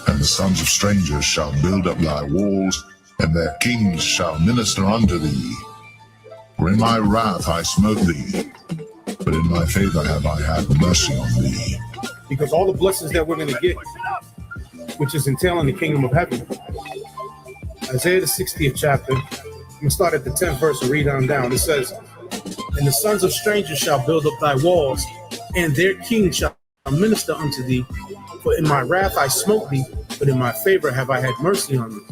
And the sons of strangers shall build up thy walls, and their kings shall minister unto thee. For in my wrath I smote thee, but in my favor have I had mercy on thee. Because all the blessings that we're going to get, which is entailing the kingdom of heaven. Isaiah the 60th chapter, I'm going to start at the 10th verse and read on down. It says, and the sons of strangers shall build up thy walls, and their kings shall minister unto thee. For in my wrath I smote thee, but in my favor have I had mercy on thee.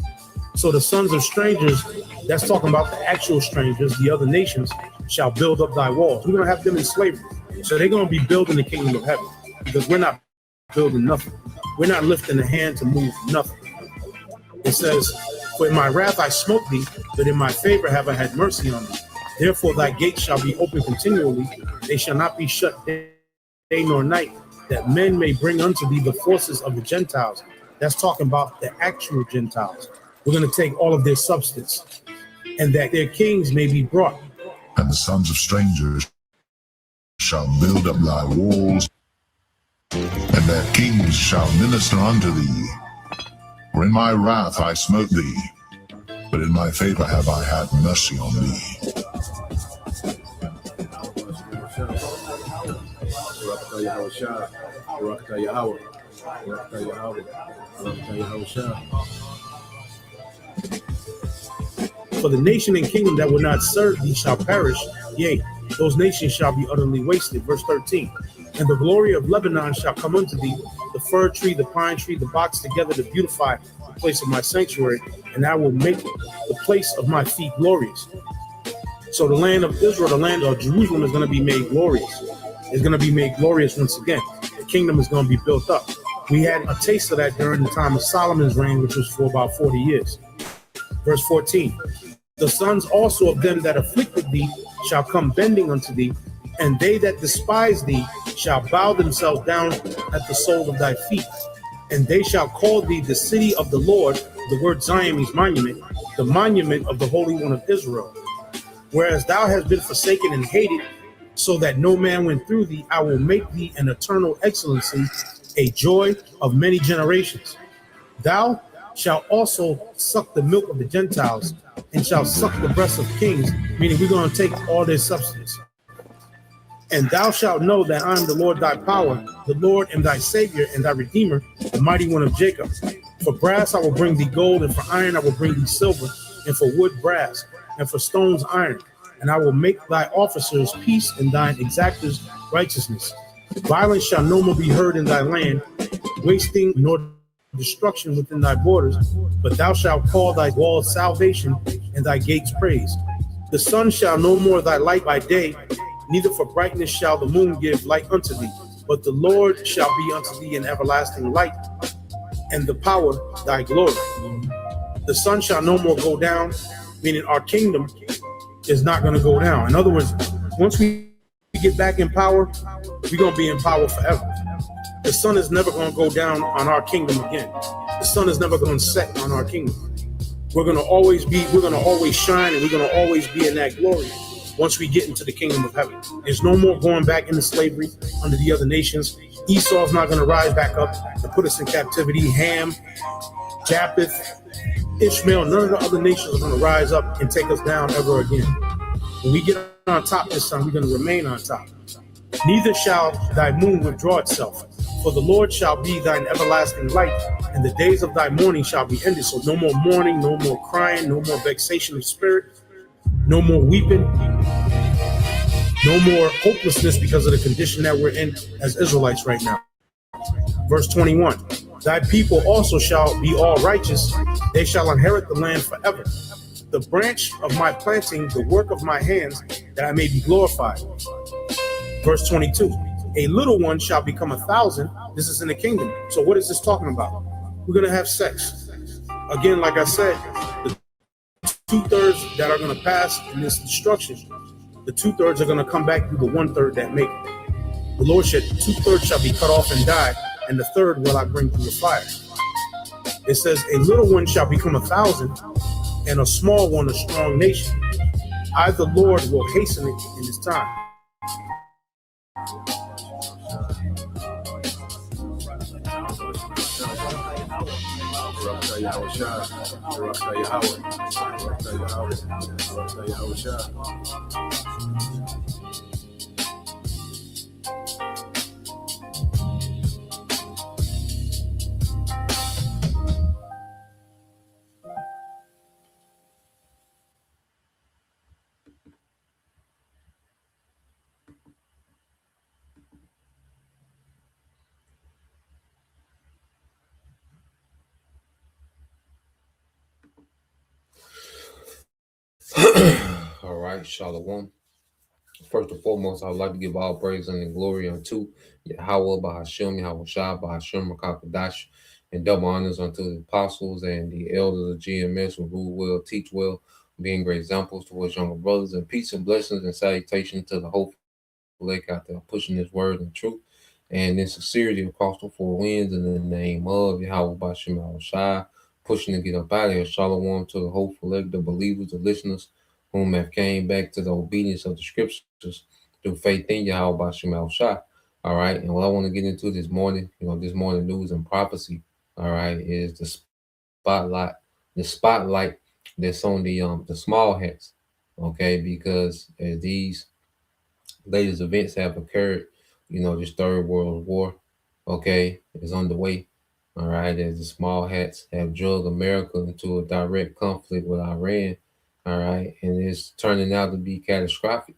So the sons of strangers, that's talking about the actual strangers, the other nations, shall build up thy walls. We're going to have them in slavery. So they're going to be building the kingdom of heaven, because we're not building nothing. We're not lifting a hand to move nothing. It says, for in my wrath I smote thee, but in my favor have I had mercy on thee. Therefore thy gates shall be open continually, they shall not be shut day nor night, that men may bring unto thee the forces of the Gentiles. That's talking about the actual Gentiles. We're going to take all of their substance, and that their kings may be brought. And the sons of strangers shall build up thy walls, and their kings shall minister unto thee. For in my wrath I smote thee, but in my favor have I had mercy on thee. For the nation and kingdom that will not serve thee shall perish, yea, those nations shall be utterly wasted. Verse 13. And the glory of Lebanon shall come unto thee, the fir tree, the pine tree, the box together to beautify the place of my sanctuary, and I will make the place of my feet glorious. So the land of Israel, the land of Jerusalem, is going to be made glorious. It's going to be made glorious once again. The kingdom is going to be built up. We had a taste of that during the time of Solomon's reign, which was for about 40 years. Verse 14. The sons also of them that afflicted thee shall come bending unto thee, and they that despise thee shall bow themselves down at the sole of thy feet. And they shall call thee the city of the Lord. The word Zion means monument, the monument of the Holy One of Israel. Whereas thou hast been forsaken and hated, so that no man went through thee, I will make thee an eternal excellency, a joy of many generations. Thou shalt also suck the milk of the Gentiles, and shall suck the breasts of kings, meaning we're going to take all their substance. And thou shalt know that I am the Lord thy power, the Lord and thy Savior and thy Redeemer, the mighty one of Jacob. For brass I will bring thee gold, and for iron I will bring thee silver, and for wood brass, and for stones iron. And I will make thy officers peace, and thine exactors righteousness. Violence shall no more be heard in thy land, wasting nor destruction within thy borders, but thou shalt call thy walls salvation, and thy gates praise. The sun shall no more thy light by day, neither for brightness shall the moon give light unto thee, but the Lord shall be unto thee an everlasting light, and the power thy glory. The sun shall no more go down, meaning our kingdom is not going to go down. In other words, once we get back in power, we're going to be in power forever. The sun is never going to go down on our kingdom again. The sun is never going to set on our kingdom. We're going to always shine, and we're going to always be in that glory once we get into the kingdom of heaven. There's no more going back into slavery under the other nations. Esau's not going to rise back up and put us in captivity. Ham, Japheth, Ishmael, none of the other nations are going to rise up and take us down ever again. When we get on top this time, we're going to remain on top. Neither shall thy moon withdraw itself, for the Lord shall be thine everlasting light, and the days of thy mourning shall be ended. So no more mourning, no more crying, no more vexation of spirit, no more weeping, no more hopelessness because of the condition that we're in as Israelites right now. Verse 21, thy people also shall be all righteous, they shall inherit the land forever. The branch of my planting, the work of my hands, that I may be glorified. Verse 22, a little one shall become 1,000. This is in the kingdom. So what is this talking about? We're going to have sex. Again, like I said, the 2/3 that are going to pass in this destruction, the 2/3 are going to come back through the 1/3 that make it. The Lord said, 2/3 shall be cut off and die, and the third will I bring through the fire. It says, a little one shall become 1,000, and a small one a strong nation. I, the Lord, will hasten it in his time. All right, Shalom. First and foremost, I would like to give all praise and glory unto Yahweh, Bahashem, Yahweh Shah, Bahashem, Rakakadash, and double honors unto the apostles and the elders of GMS who rule well, teach well, being great examples towards younger brothers, and peace and blessings and salutation to the whole lake out there pushing this word and truth and in sincerity across the four winds in the name of Yahweh, Bahashem, Yahweh Shah, pushing to get up out of here. Shalom to the hopeful elect, the believers, the listeners, whom have came back to the obedience of the scriptures through faith in Yahweh Bashem Al Shah. All right. And what I want to get into this morning, this morning news and prophecy, all right, is the spotlight that's on the small hats. Okay, because as these latest events have occurred, this third world war, okay, is underway. All right, as the small hats have drug America into a direct conflict with Iran. All right, and it's turning out to be catastrophic.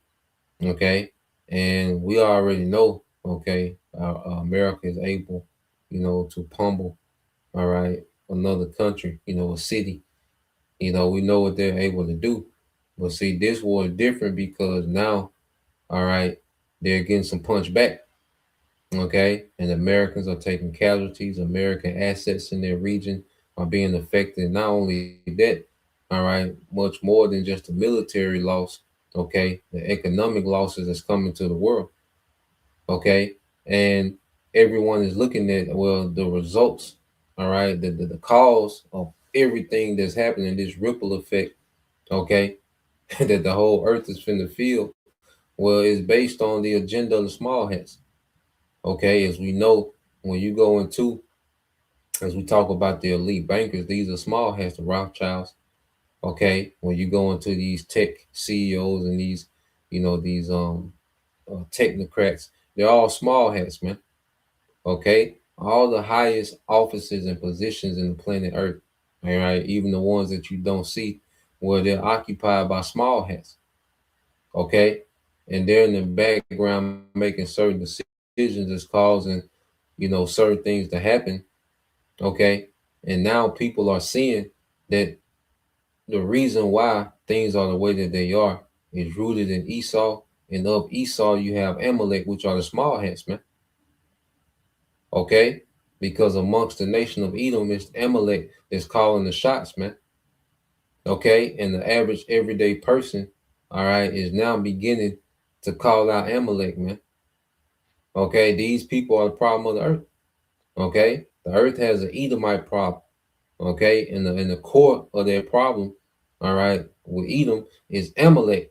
Okay, and we already know. Okay, America is able, to pummel. All right, another country. A city. We know what they're able to do. But see, this war is different because now, all right, they're getting some punch back. Okay, and Americans are taking casualties. American assets in their region are being affected. Not only that, all right, much more than just the military loss, okay, the economic losses that's coming to the world, okay, and everyone is looking at, well, the results, all right, the cause of everything that's happening, this ripple effect, okay, that the whole earth is finna feel, well, it's based on the agenda of the small hats, okay, as we know, when you go into, as we talk about the elite bankers, these are small hats, the Rothschilds. Okay, when you go into these tech CEOs and these, these technocrats, they're all small hats, man. Okay, all the highest offices and positions in the planet Earth, all right, even the ones that you don't see, well, they're occupied by small hats. Okay, and they're in the background making certain decisions that's causing, certain things to happen. Okay, and now people are seeing that the reason why things are the way that they are is rooted in Esau, and of Esau you have Amalek, which are the small hats, man. Okay, because amongst the nation of Edom, it's Amalek that's calling the shots, man. Okay, and the average everyday person, all right, is now beginning to call out Amalek, man. Okay, these people are the problem of the earth. Okay, the earth has an Edomite problem. Okay, and the core of their problem, all right, with Edom is Amalek.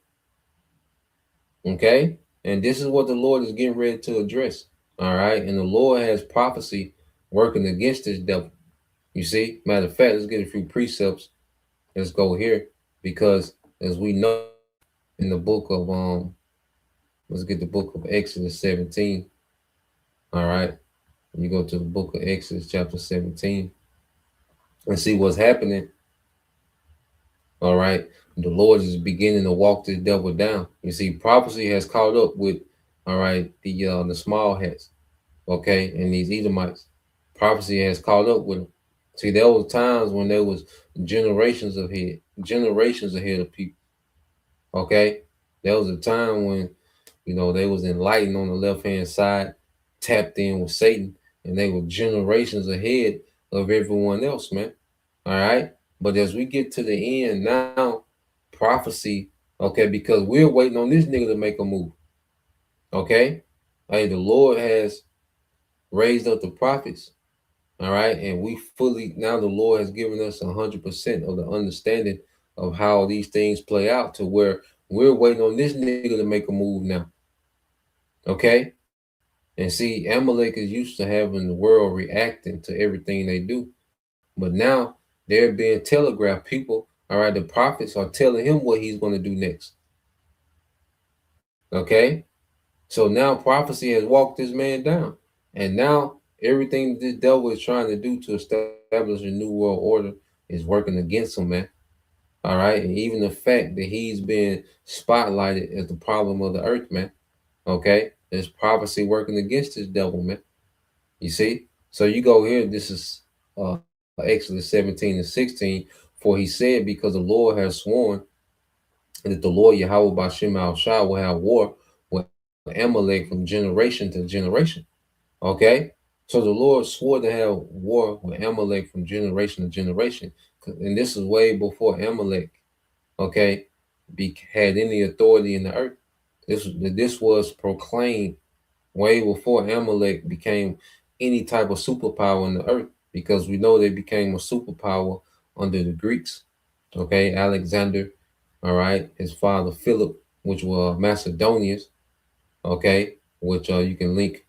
Okay, and this is what the Lord is getting ready to address. All right, and the Lord has prophecy working against this devil. You see, matter of fact, let's get a few precepts. Let's go here because as we know in the book of let's get the book of Exodus 17. All right, you go to the book of Exodus chapter 17 and see what's happening. All right, the Lord is beginning to walk this devil down. You see, prophecy has caught up with, all right, the small hats, okay, and these Edomites. Prophecy has caught up with them. See, there was times when there was generations ahead of people. Okay, there was a time when, they was enlightened on the left hand side, tapped in with Satan, and they were generations ahead of everyone else, man. All right. But as we get to the end now, prophecy, okay, because we're waiting on this nigga to make a move. Okay. Hey, the Lord has raised up the prophets. All right. And we fully now the Lord has given us 100% of the understanding of how these things play out to where we're waiting on this nigga to make a move now. Okay. And see, Amalek is used to having the world reacting to everything they do. But now they're being telegraphed. People, all right, the prophets are telling him what he's going to do next. Okay. So now prophecy has walked this man down. And now everything this devil is trying to do to establish a new world order is working against him, man. All right. And even the fact that he's been spotlighted as the problem of the earth, man. Okay. There's prophecy working against this devil, man. You see? So you go here, this is Exodus 17 and 16. For he said, because the Lord has sworn that the Lord Yahweh Bashem Al Shah will have war with Amalek from generation to generation. Okay? So the Lord swore to have war with Amalek from generation to generation. And this is way before Amalek, okay, had any authority in the earth. This was proclaimed way before Amalek became any type of superpower in the earth, because we know they became a superpower under the Greeks. Okay, Alexander, all right, his father Philip, which were Macedonians, okay, which you can link,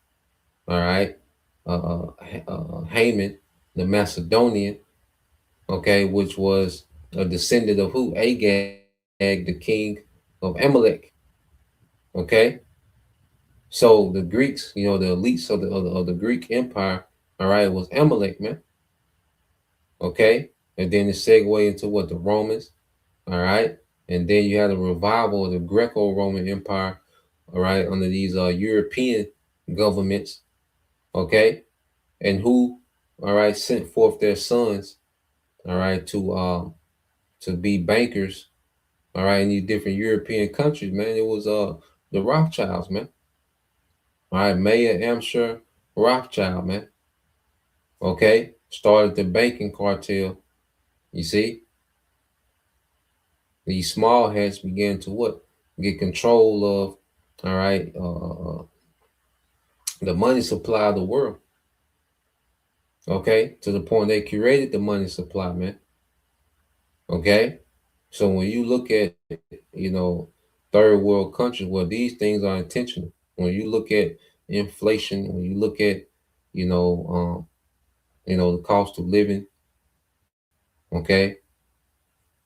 all right, Haman, the Macedonian, okay, which was a descendant of who? Agag, the king of Amalek, okay. So the Greeks, the elites of the Greek Empire, all right, was Amalek, man. Okay, and then it segued into what? The Romans, all right, and then you had a revival of the Greco-Roman Empire, all right, under these European governments, okay, and who, all right, sent forth their sons, all right, to be bankers, all right, in these different European countries, man. It was the Rothschilds, man. All right, Mayer Amsher Rothschild, man. Okay, started the banking cartel. You see, these small hats began to what? Get control of, all right, the money supply of the world. Okay, to the point they created the money supply, man. Okay, so when you look at, third world countries, well, these things are intentional. When you look at inflation, when you look at, the cost of living, okay,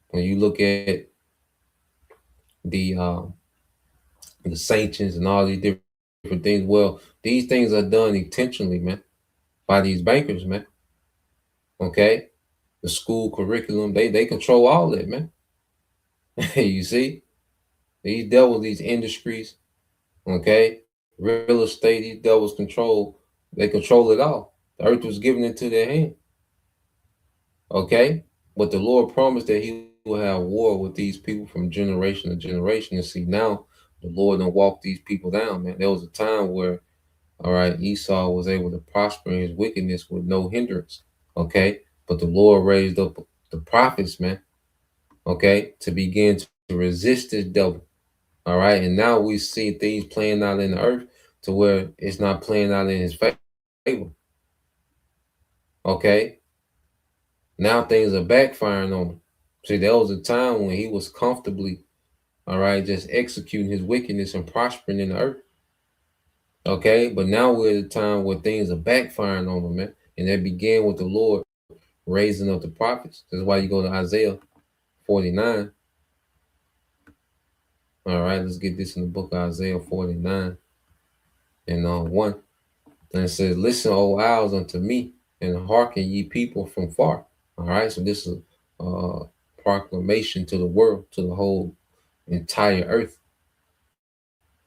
when you look at the sanctions and all these different things, well, these things are done intentionally, man, by these bankers, man. Okay, the school curriculum, they control all that, man. You see, these devils, these industries, okay, real estate, these devils control. They control it all. The earth was given into their hand. Okay, but the Lord promised that He will have war with these people from generation to generation. And see, now the Lord done walk these people down, man. There was a time where, all right, Esau was able to prosper in his wickedness with no hindrance. Okay, but the Lord raised up the prophets, man. Okay, to begin to resist this devil. All right, and now we see things playing out in the earth to where it's not playing out in His favor. Okay, now things are backfiring on him. See, there was a time when he was comfortably, all right, just executing his wickedness and prospering in the earth. Okay, but now we're at a time where things are backfiring on him, man. And that began with the Lord raising up the prophets. That's why you go to Isaiah 49. All right, let's get this in the book of Isaiah 49 and 1. And it says, listen, O isles, unto me, and hearken, ye people from far. All right, so this is a proclamation to the world, to the whole entire earth.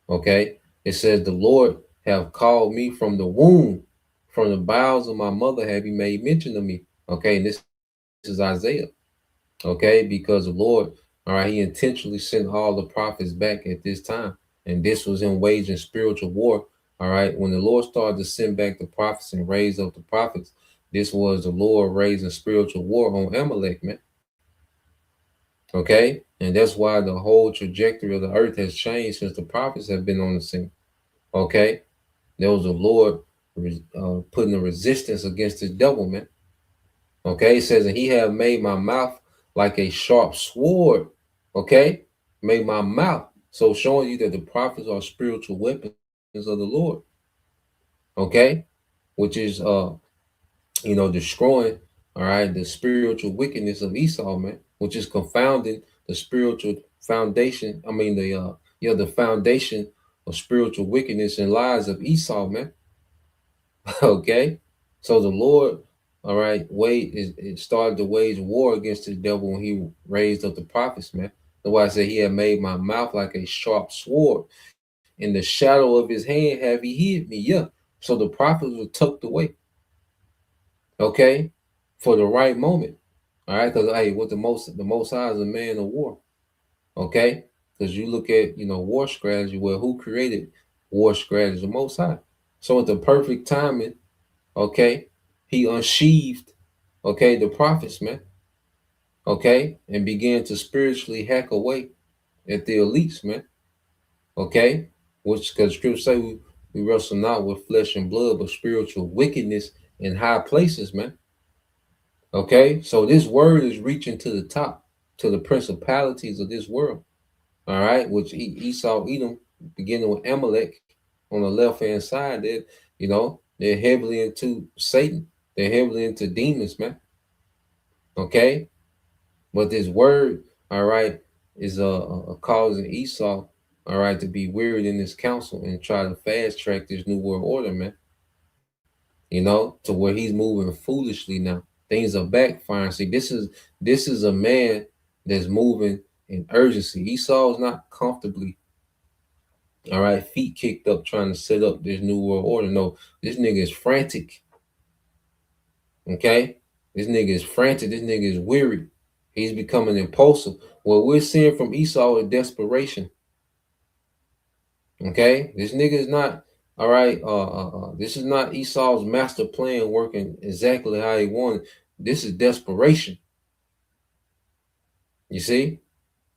Okay, it says, the Lord have called me from the womb, from the bowels of my mother have He made mention of me. Okay, and this is Isaiah. Okay, because the Lord, all right, He intentionally sent all the prophets back at this time, and this was in waging spiritual war. All right, when the Lord started to send back the prophets and raise up the prophets, this was the Lord raising spiritual war on Amalek, man. Okay, And that's why the whole trajectory of the earth has changed since the prophets have been on the scene. Okay? There was the Lord putting a resistance against the devil, man. Okay? It says, and he have made my mouth like a sharp sword. Okay? Made my mouth. So showing you that the prophets are spiritual weapons of the Lord. Okay? Which is destroying, all right, the spiritual wickedness of Esau, man, which is confounding the spiritual foundation. I mean, the foundation of spiritual wickedness and lies of Esau, man. Okay, so the Lord, all right, it started to wage war against the devil when he raised up the prophets, man. That's why I said he had made my mouth like a sharp sword. In the shadow of his hand have he hid me. Yeah. So the prophets were tucked away. Okay, for the right moment. All right, because hey, with the most high is a man of war. Okay, because you look at war strategy. Well, who created war strategy? The Most High. So at the perfect timing, okay, he unsheathed, okay, the prophets, man. Okay, and began to spiritually hack away at the elites, man. Okay, which because scripture say we wrestle not with flesh and blood, but spiritual wickedness in high places, man. Okay, so this word is reaching to the top, to the principalities of this world. All right, which Esau, Edom, beginning with Amalek on the left hand side, they're heavily into Satan. They're heavily into demons, man. Okay, but this word, all right, is causing Esau, all right, to be wearied in this council and try to fast track this new world order, man. To where he's moving foolishly now. Things are backfiring. See, this is a man that's moving in urgency. Esau's not comfortably, all right, feet kicked up trying to set up this new world order. No, this nigga is frantic. Okay? This nigga is frantic. This nigga is weary. He's becoming impulsive. What we're seeing from Esau is desperation. Okay? This nigga is not, all right, this is not Esau's master plan working exactly how he wanted. This is desperation. You see?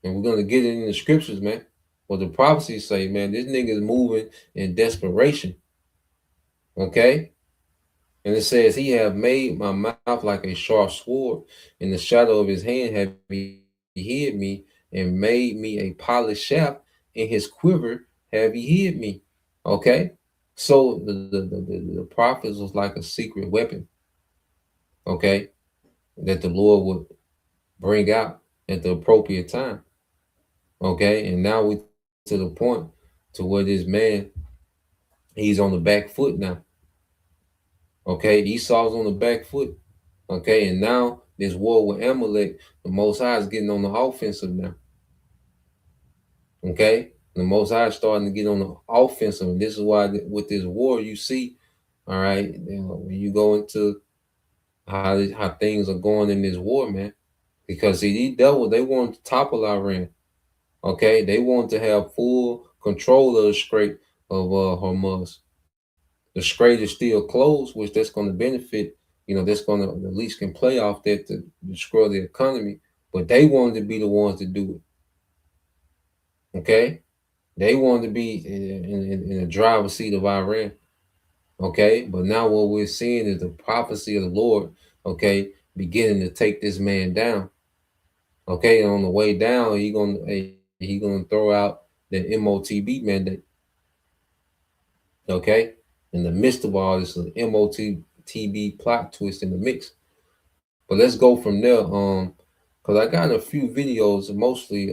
And we're going to get it in the scriptures, man. What the prophecies say, man, this nigga is moving in desperation. Okay? And it says, he have made my mouth like a sharp sword. In the shadow of his hand have he hid me, and made me a polished shaft. In his quiver have he hid me. Okay? So the prophets was like a secret weapon. Okay? That the Lord would bring out at the appropriate time. Okay? And now we to the point to where this man, he's on the back foot now. Okay, Esau's on the back foot. Okay, and now this war with Amalek, the Most High is getting on the offensive now. Okay, the Most High is starting to get on the offensive, and this is why with this war you see, all right, when you go into how things are going in this war, man, because see these devils, they want to topple Iran. Okay, they want to have full control of the Strait of Hormuz. The Strait is still closed, which that's going to benefit, that's going to at least can play off that to destroy the economy. But they wanted to be the ones to do it. Okay, they wanted to be in the driver's seat of Iran. Okay, but now what we're seeing is the prophecy of the Lord. Okay, beginning to take this man down. Okay, and on the way down, he gonna throw out the MOTB mandate. Okay, in the midst of all this MOTB plot twist in the mix. But let's go from there. Because I got a few videos, mostly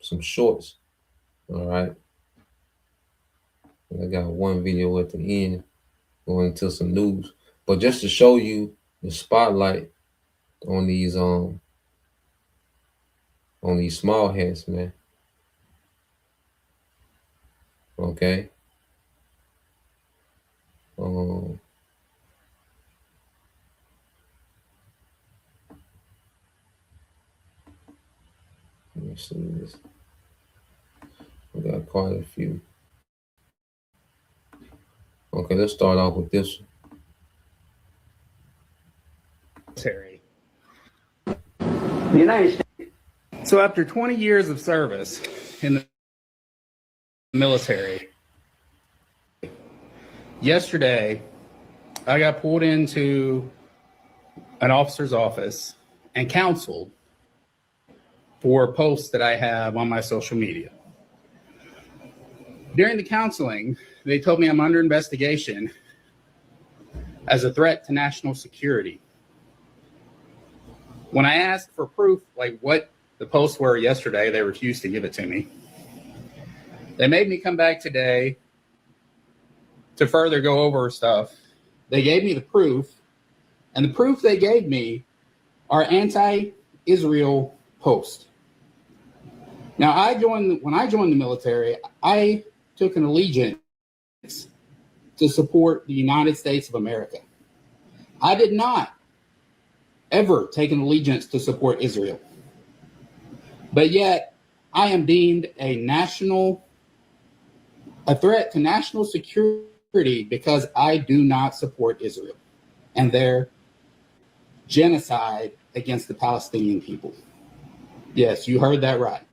some shorts. All right. And I got one video at the end going into some news. But just to show you the spotlight on these small hats, man. Okay. Let me see this. I got quite a few. Okay, let's start off with this one. The United States So after 20 years of service in the military, yesterday I got pulled into an officer's office and counseled for posts that I have on my social media. During the counseling, they told me I'm under investigation as a threat to national security. When I asked for proof, like what the posts were yesterday, they refused to give it to me. They made me come back today to further go over stuff. They gave me the proof, and the proof they gave me are anti-Israel posts. Now, when I joined the military, I took an allegiance to support the United States of America. I did not ever take an allegiance to support Israel. But yet, I am deemed a threat to national security because I do not support Israel and their genocide against the Palestinian people. Yes, you heard that right.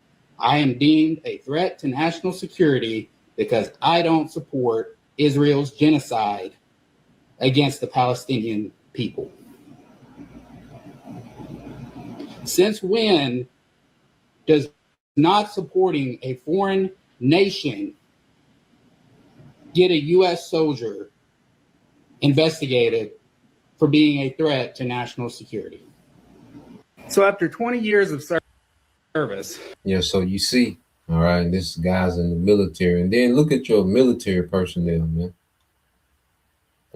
I am deemed a threat to national security because I don't support Israel's genocide against the Palestinian people. Since when does not supporting a foreign nation get a U.S. soldier investigated for being a threat to national security? So after 20 years of service. Yeah, so you see, all right, this guy's in the military. And then look at your military personnel, man.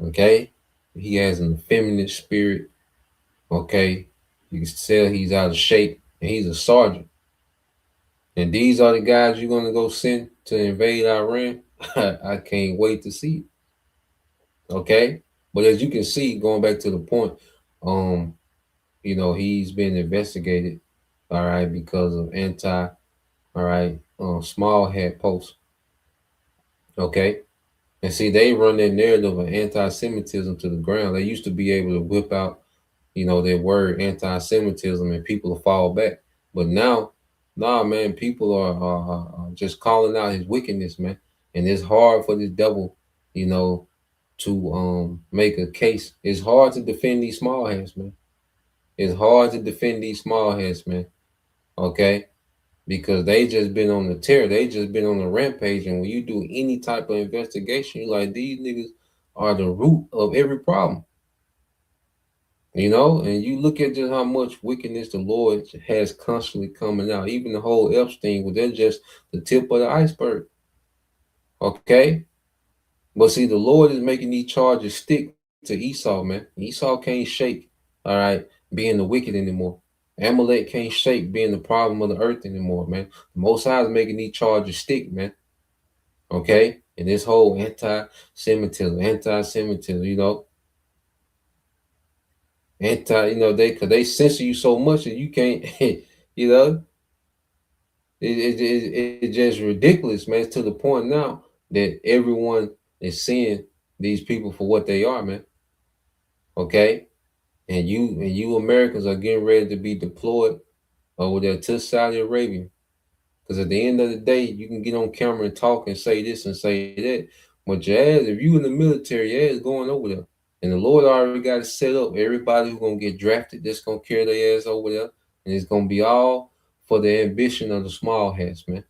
Okay? He has an effeminate spirit. Okay? You can tell he's out of shape. And he's a sergeant. And these are the guys you're going to go send to invade Iran? I can't wait to see it. Okay? But as you can see, going back to the point, he's been investigated, all right, because of small hat posts. Okay? And see, they run that narrative of anti-Semitism to the ground. They used to be able to whip out, their word anti-Semitism and people will fall back. But now, nah, man, people are just calling out his wickedness, man. And it's hard for this devil, to make a case. It's hard to defend these small hats, man. It's hard to defend these small hats, man. Okay? Because they just been on the tear. They just been on the rampage. And when you do any type of investigation, you like, these niggas are the root of every problem. And you look at just how much wickedness the Lord has constantly coming out. Even the whole Epstein, well, they're just the tip of the iceberg. Okay? But see, the Lord is making these charges stick to Esau, man. Esau can't shake, all right, being the wicked anymore. Amalek can't shake being the problem of the earth anymore, man. The Most High is making these charges stick, man. Okay? And this whole anti-Semitism, because they censor you so much that you can't, it's just ridiculous, man. It's to the point now that everyone is seeing these people for what they are, man. Okay? And you Americans are getting ready to be deployed over there to Saudi Arabia. Because at the end of the day, you can get on camera and talk and say this and say that. But your ass, if you in the military, your ass going over there. And the Lord already got it set up. Everybody who's going to get drafted, that's going to carry their ass over there. And it's going to be all for the ambition of the small hats, man.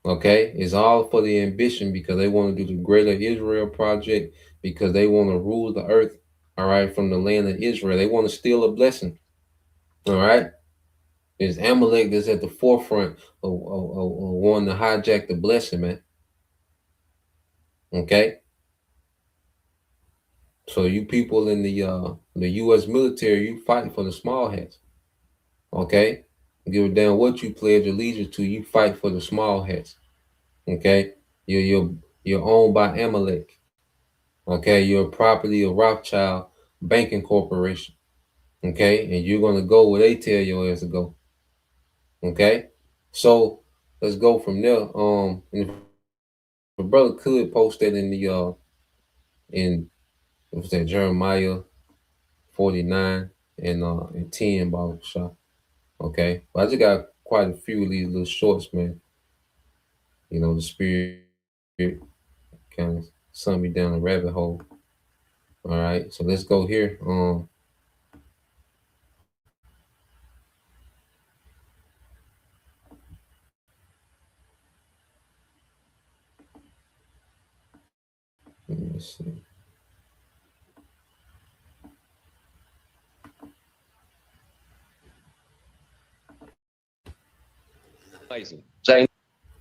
Okay? It's all for the ambition because they want to do the Greater Israel Project because they want to rule the earth, all right, from the land of Israel. They want to steal a blessing, all right? It's Amalek that's at the forefront of wanting to hijack the blessing, man. Okay? So you people in the U.S. military, you fighting for the small hats. Okay? Give a damn what you pledge allegiance to, you fight for the small hats. Okay? You're owned by Amalek. Okay? You're a property of Rothschild Banking Corporation. Okay? And you're gonna go where they tell your ass to go. Okay? So let's go from there. And if a brother could post that in the what was that, Jeremiah 49 and 10 Bible shop. Okay, but I just got quite a few of these little shorts, man. You know, the spirit kind of sent me down a rabbit hole. All right, so let's go here. Let me see.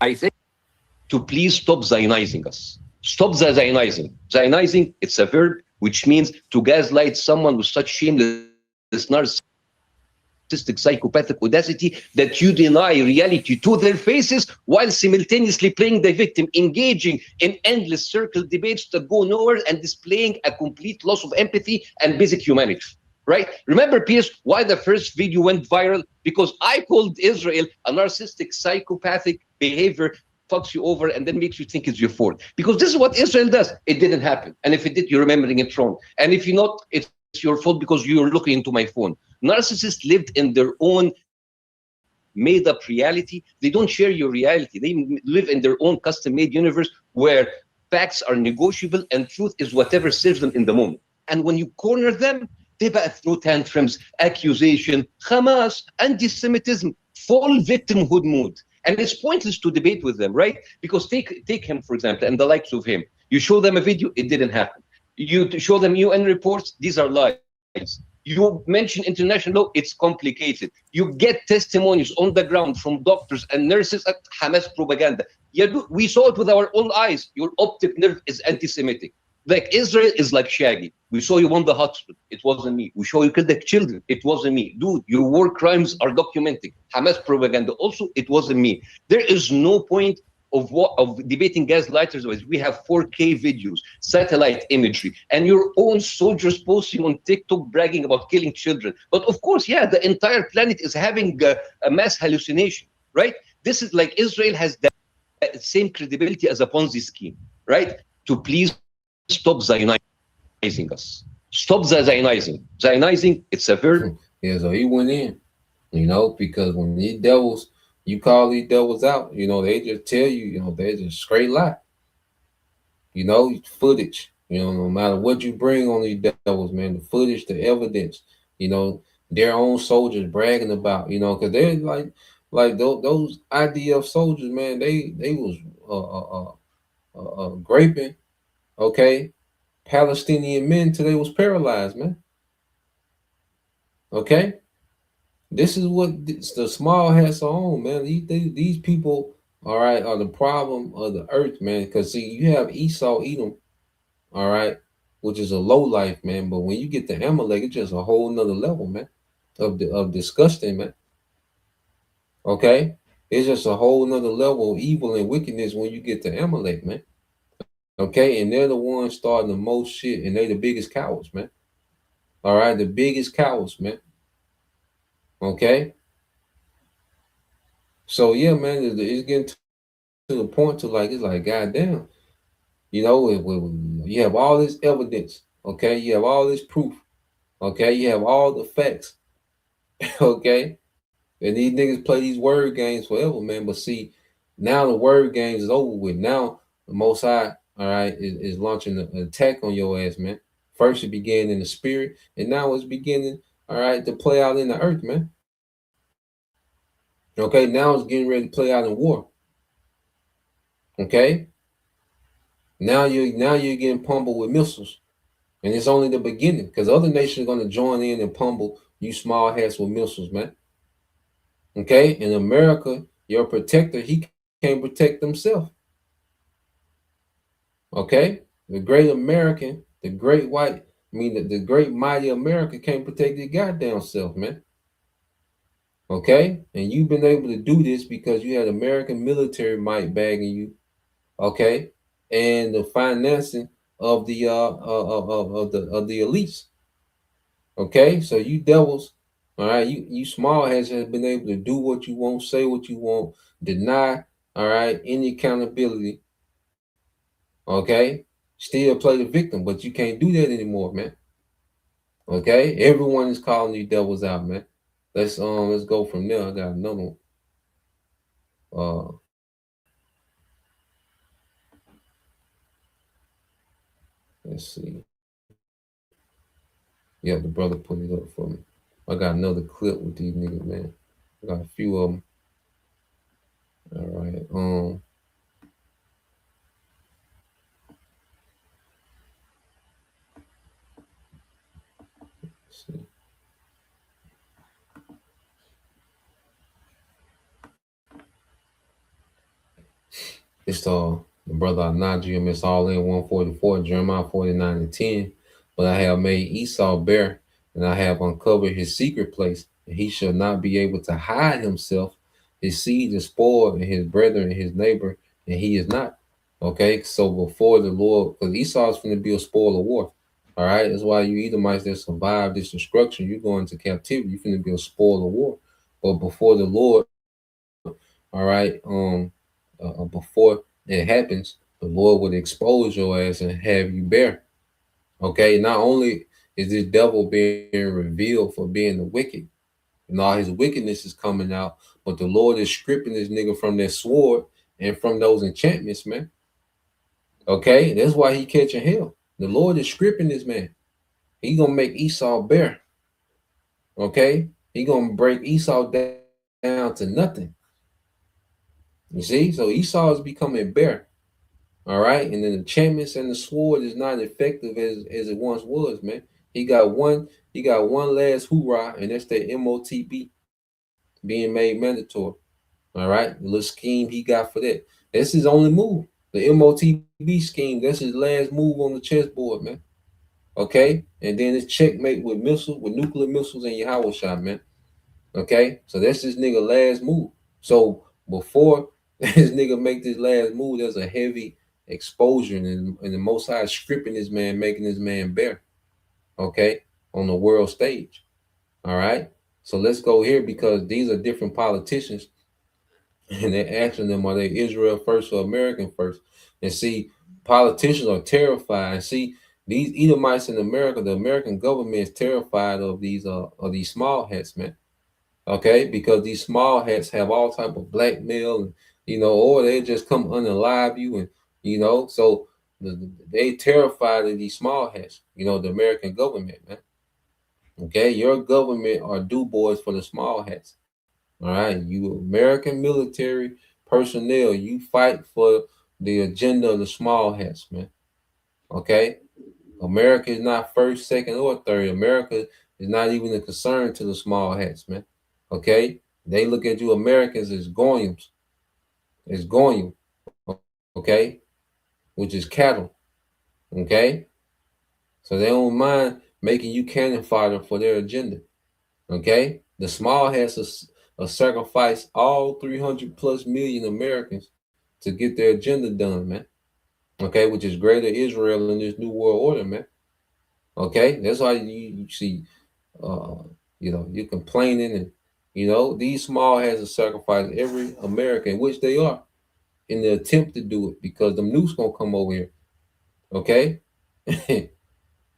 I think to please stop Zionizing us. Stop the Zionizing. Zionizing, it's a verb which means to gaslight someone with such shameless, narcissistic, psychopathic audacity that you deny reality to their faces while simultaneously playing the victim, engaging in endless circle debates that go nowhere and displaying a complete loss of empathy and basic humanity. Right? Remember, Pierce, why the first video went viral? Because I called Israel a narcissistic, psychopathic behavior fucks you over and then makes you think it's your fault. Because this is what Israel does. It didn't happen. And if it did, you're remembering it wrong. And if you're not, it's your fault because you're looking into my phone. Narcissists lived in their own made up reality. They don't share your reality. They live in their own custom made universe where facts are negotiable and truth is whatever serves them in the moment. And when you corner them, they throw tantrums, accusation, Hamas, anti-Semitism, full victimhood mood. And it's pointless to debate with them, right? Because take him, for example, and the likes of him. You show them a video, it didn't happen. You show them UN reports, these are lies. You mention international law, it's complicated. You get testimonies on the ground from doctors and nurses at Hamas propaganda. Yeah, we saw it with our own eyes. Your optic nerve is anti-Semitic. Like Israel is like Shaggy. We saw you won the hospital. It wasn't me. We saw you killed the children. It wasn't me. Dude, your war crimes are documented. Hamas propaganda also, it wasn't me. There is no point of debating gaslighters. We have 4K videos, satellite imagery, and your own soldiers posting on TikTok bragging about killing children. But of course, yeah, the entire planet is having a mass hallucination, right? This is like Israel has the same credibility as a Ponzi scheme, right? To please stop Zionizing us. Stop the Zionizing. Zionizing, it's a verb. Yeah, so he went in, you know, because when these devils, you call these devils out, you know, they just tell you, you know, they just straight lie. You know, footage, you know, no matter what you bring on these devils, man, the footage, the evidence, you know, their own soldiers bragging about, you know, because they're like those IDF soldiers, man, they was graping, okay, Palestinian men till they was paralyzed, man. Okay, this is what the small hats are on, man. These people, all right, are the problem of the earth, man. Because see, you have Esau, Edom, all right, which is a low life, man. But when you get to Amalek, it's just a whole nother level, man, of disgusting, man. Okay, it's just a whole nother level of evil and wickedness when you get to Amalek, man. Okay, and they're the ones starting the most shit, and they the biggest cowards, man. All right, the biggest cowards, man. Okay, so yeah, man, it's getting to the point to like it's like goddamn, you know, you have all this evidence, okay, you have all this proof, okay, you have all the facts, okay, and these niggas play these word games forever, man. But see, now the word games is over with. Now the Most High, all right, is launching an attack on your ass, man. First it began in the spirit, and now it's beginning, all right, to play out in the earth, man. Okay, now it's getting ready to play out in war. Okay, now you're getting pummeled with missiles, and it's only the beginning because other nations are going to join in and pummel you small hats with missiles, man. Okay, in America, your protector, he can't protect himself. Okay, the great American, the great white, I mean the great mighty America can't protect your goddamn self, man. Okay, and you've been able to do this because you had American military might bagging you, okay, and the financing of the of the elites. Okay, so you devils, all right, you small heads have been able to do what you want, say what you want, deny, all right, any accountability. Okay, still play the victim, but you can't do that anymore, man. Okay, everyone is calling you devils out, man. let's go from there. I got another one. Let's see. Yeah, the brother put it up for me. I got another clip with these niggas, man. I got a few of them. All right. Let's see. It's the brother Anajium. It's all in 144, Jeremiah 49 and 10. But I have made Esau bare, and I have uncovered his secret place, and he shall not be able to hide himself. His seed is spoiled, and his brethren and his neighbor, and he is not. Okay, so before the Lord, because Esau is going to be a spoil of war. All right, that's why you Edomites that survive this destruction, you're going to captivity, you're going to be a spoil of war. But before the Lord, all right, before it happens, the Lord would expose your ass and have you bare. Okay, not only is this devil being revealed for being the wicked, and all his wickedness is coming out, but the Lord is stripping this nigga from that sword and from those enchantments, man. Okay, that's why he catching hell. The Lord is stripping this man. He gonna make Esau bare. Okay, he gonna break Esau down to nothing. You see, so Esau is becoming bare. All right, and then the enchantments and the sword is not effective as it once was, man. He got one last hoorah, and that's that MOTB being made mandatory. All right, the little scheme he got for that. That's his only move. The MOTB scheme, that's his last move on the chessboard, man. Okay, and then it's checkmate with nuclear missiles and Yahweh shot, man. Okay, so that's this nigga last move. So before this nigga make this last move, there's a heavy exposure and the Most High stripping this man, making this man bare. Okay, on the world stage. All right, so let's go here because these are different politicians, and they're asking them, are they Israel first or American first? And see, politicians are terrified. And see, these Edomites in America, the American government is terrified of these small hats, man. Okay, because these small hats have all type of blackmail, and or they just come unalive you, and so they terrified of these small hats. The American government, man. Okay, your government are do boys for the small hats. All right, you American military personnel, you fight for the agenda of the small hats, man. Okay, America is not first, second, or third. America is not even a concern to the small hats, man. Okay, they look at you Americans as goyim, okay, which is cattle. Okay, so they don't mind making you cannon fodder for their agenda. Okay, the small hats are sacrifice all 300 plus million Americans to get their agenda done, man. Okay, which is greater Israel in this new world order, man. Okay, that's why you see, you're complaining, and these small hats are sacrifice every American, which they are, in the attempt to do it because them nukes gonna come over here. Okay,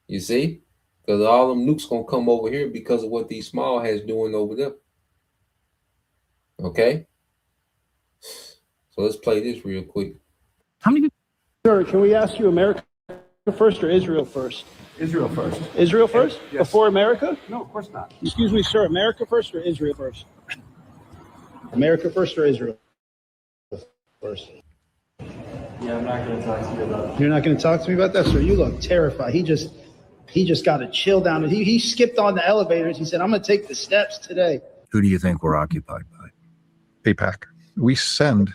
you see, because all them nukes gonna come over here because of what these small hats doing over there. Okay, so let's play this real quick. How many? Sir, can we ask you America first or Israel first? Israel first. Israel first? Yes. Before America? No, of course not. Excuse me, sir. America first or Israel first? America first or Israel first? Yeah, I'm not going to talk to you about that. You're not going to talk to me about that, sir? You look terrified. He just got a chill down. He skipped on the elevators. He said, "I'm going to take the steps today." Who do you think we're occupied by? APAC. We send.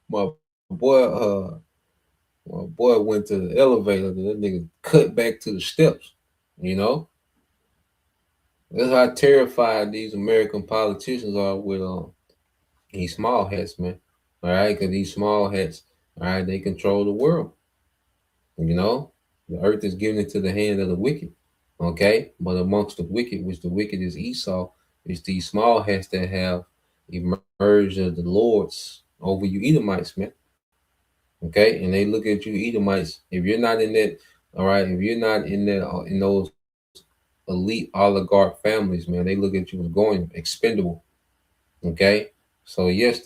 My boy went to the elevator, and that nigga cut back to the steps. That's how terrified these American politicians are with these small hats, man. All right, because these small hats, all right, they control the world. The earth is given into the hand of the wicked. Okay, but amongst the wicked, which the wicked is Esau, is these small hats that have emerged as the lords over you Edomites, man. Okay, and they look at you Edomites. If you're not in that, all right, if you're not in that in those elite oligarch families, man. They look at you as going expendable. Okay. So yes,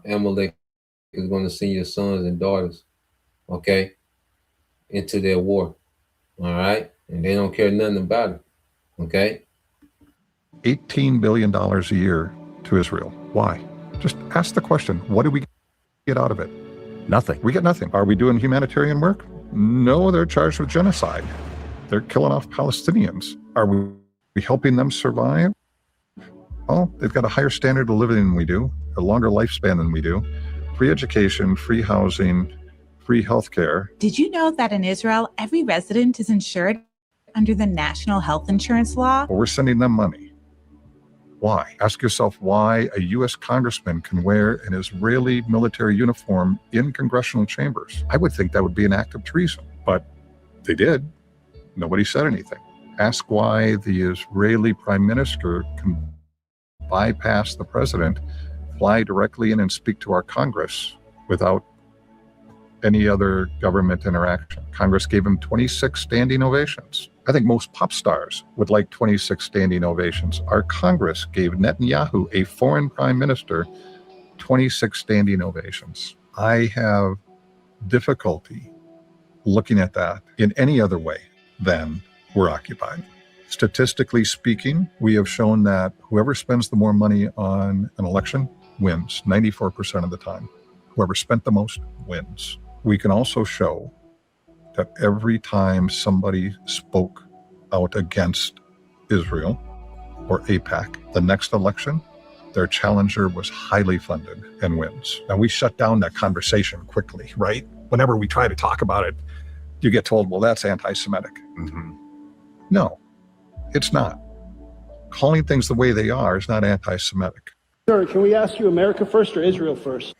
Amalek is gonna send your sons and daughters, okay, into their war. All right. And they don't care nothing about it. Okay. $18 billion a year to Israel. Why? Just ask the question, what do we get out of it? Nothing. We get nothing. Are we doing humanitarian work? No, they're charged with genocide. They're killing off Palestinians. Are we helping them survive? Well, they've got a higher standard of living than we do, a longer lifespan than we do, free education, free housing, free healthcare. Did you know that in Israel, every resident is insured under the national health insurance law? Well, we're sending them money. Why? Ask yourself why a U.S. congressman can wear an Israeli military uniform in congressional chambers. I would think that would be an act of treason, but they did. Nobody said anything. Ask why the Israeli prime minister can bypass the president, fly directly in and speak to our Congress without any other government interaction. Congress gave him 26 standing ovations. I think most pop stars would like 26 standing ovations. Our Congress gave Netanyahu, a foreign prime minister, 26 standing ovations. I have difficulty looking at that in any other way than we're occupied. Statistically speaking, we have shown that whoever spends the more money on an election wins 94% of the time. Whoever spent the most wins. We can also show that every time somebody spoke out against Israel or AIPAC, the next election, their challenger was highly funded and wins. Now, we shut down that conversation quickly, right? Whenever we try to talk about it, you get told, well, that's anti-Semitic. No, it's not. Calling things the way they are is not anti-Semitic. Sir, can we ask you America first or Israel first?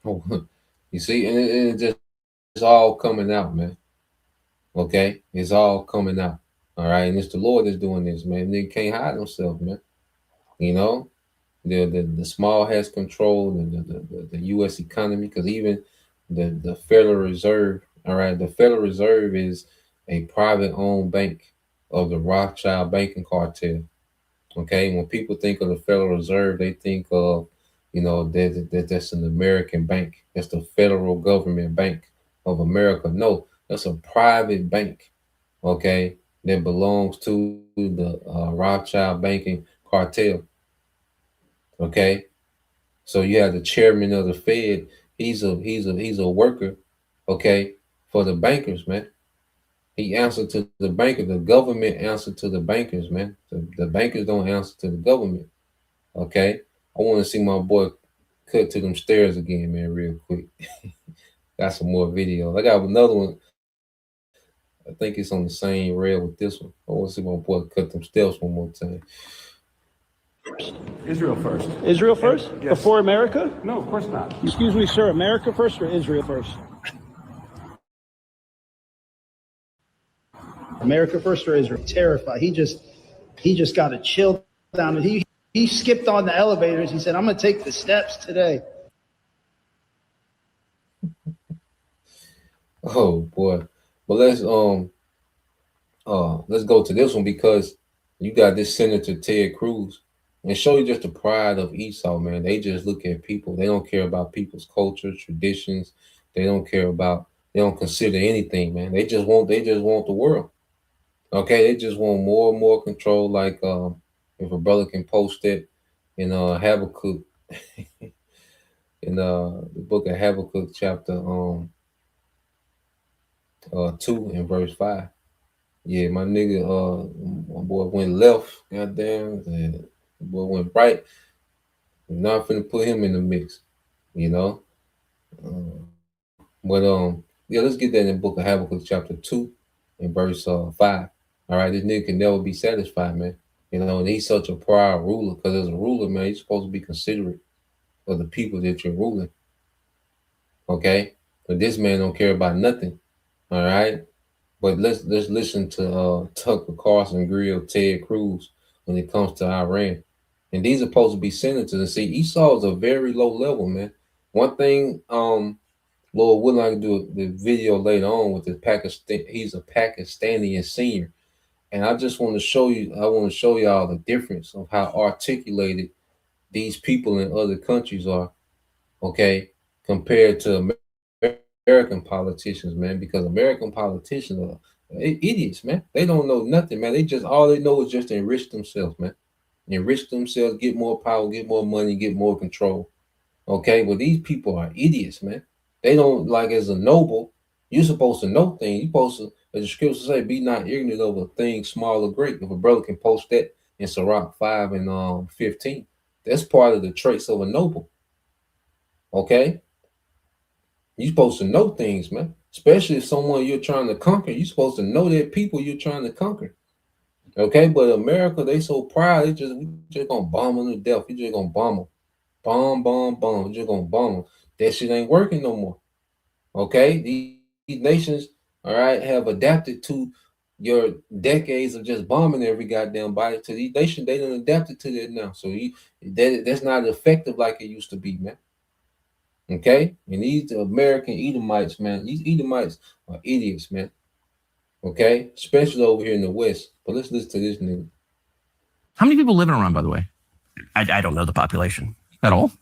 Oh, you see, and it's all coming out, man. Okay, it's all coming out. All right, and it's the Lord that's doing this, man. They can't hide themselves, man. You know, the small has control the U.S. economy, because even the Federal Reserve, all right, the Federal Reserve is a private-owned bank of the Rothschild banking cartel. Okay, when people think of the Federal Reserve, they think of, you know, that's an American bank. That's the federal government bank of America. No, that's a private bank, okay, that belongs to the Rothschild banking cartel. Okay, so you have the chairman of the Fed. He's a worker, okay, for the bankers, man. He answered to the banker. The government answered to the bankers, man. The bankers don't answer to the government. Okay, I want to see my boy cut to them stairs again, man, real quick. Got some more videos. I got another one. I think it's on the same rail with this one. I want to see my boy cut them steps one more time. Israel first. Israel first? Yes. Before America? No, of course not. Excuse me, sir, America first or Israel first? America first or Israel? Terrified. He just got a chill down. He skipped on the elevators. He said, I'm going to take the steps today. Oh boy. But let's go to this one, because you got this Senator Ted Cruz, and show you just the pride of Esau, man. They just look at people. They don't care about people's culture, traditions. They don't consider anything, man. They just want the world. Okay, they just want more and more control. Like if a brother can post it in Habakkuk, in the book of Habakkuk, chapter 2 and verse 5. Yeah, my nigga, my boy went left, goddamn, and the boy went right. I'm not finna put him in the mix, you know. Yeah, let's get that in the book of Habakkuk, chapter 2 and verse 5. All right, this nigga can never be satisfied, man. You know, and he's such a proud ruler, because as a ruler, man, you're supposed to be considerate of the people that you're ruling. Okay, but this man don't care about nothing. All right. But let's listen to Tucker Carlson grill Ted Cruz when it comes to Iran. And these are supposed to be senators. And see, Esau is a very low level, man. One thing Lord willing, I can do the video later on with the Pakistan. He's a Pakistani senior, and I just want to show you. I want to show y'all the difference of how articulated these people in other countries are. Okay, compared to American politicians, man, because American politicians are idiots, man. They don't know nothing, man. They just all they know is just to enrich themselves, man. Enrich themselves, get more power, get more money, get more control. Okay, well, these people are idiots, man. They don't like as a noble. You're supposed to know things. You're supposed to, as the scriptures say, be not ignorant of a thing small or great. If a brother can post that in Sirach 5 and 15, that's part of the traits of a noble. Okay, you're supposed to know things, man. Especially if someone you're trying to conquer, you're supposed to know that people you're trying to conquer. Okay, but America, they so proud, we just gonna bomb them to death. We just gonna bomb them. Bomb. We're just gonna bomb them. That shit ain't working no more. Okay, these nations, all right, have adapted to your decades of just bombing every goddamn body. To these nations, they done adapted to that now. So that's not effective like it used to be, man. Okay, and these American Edomites, man, these Edomites are idiots, man. Okay, especially over here in the West. But let's listen to this nigga. How many people live in Iran, by the way? I don't know the population. At all?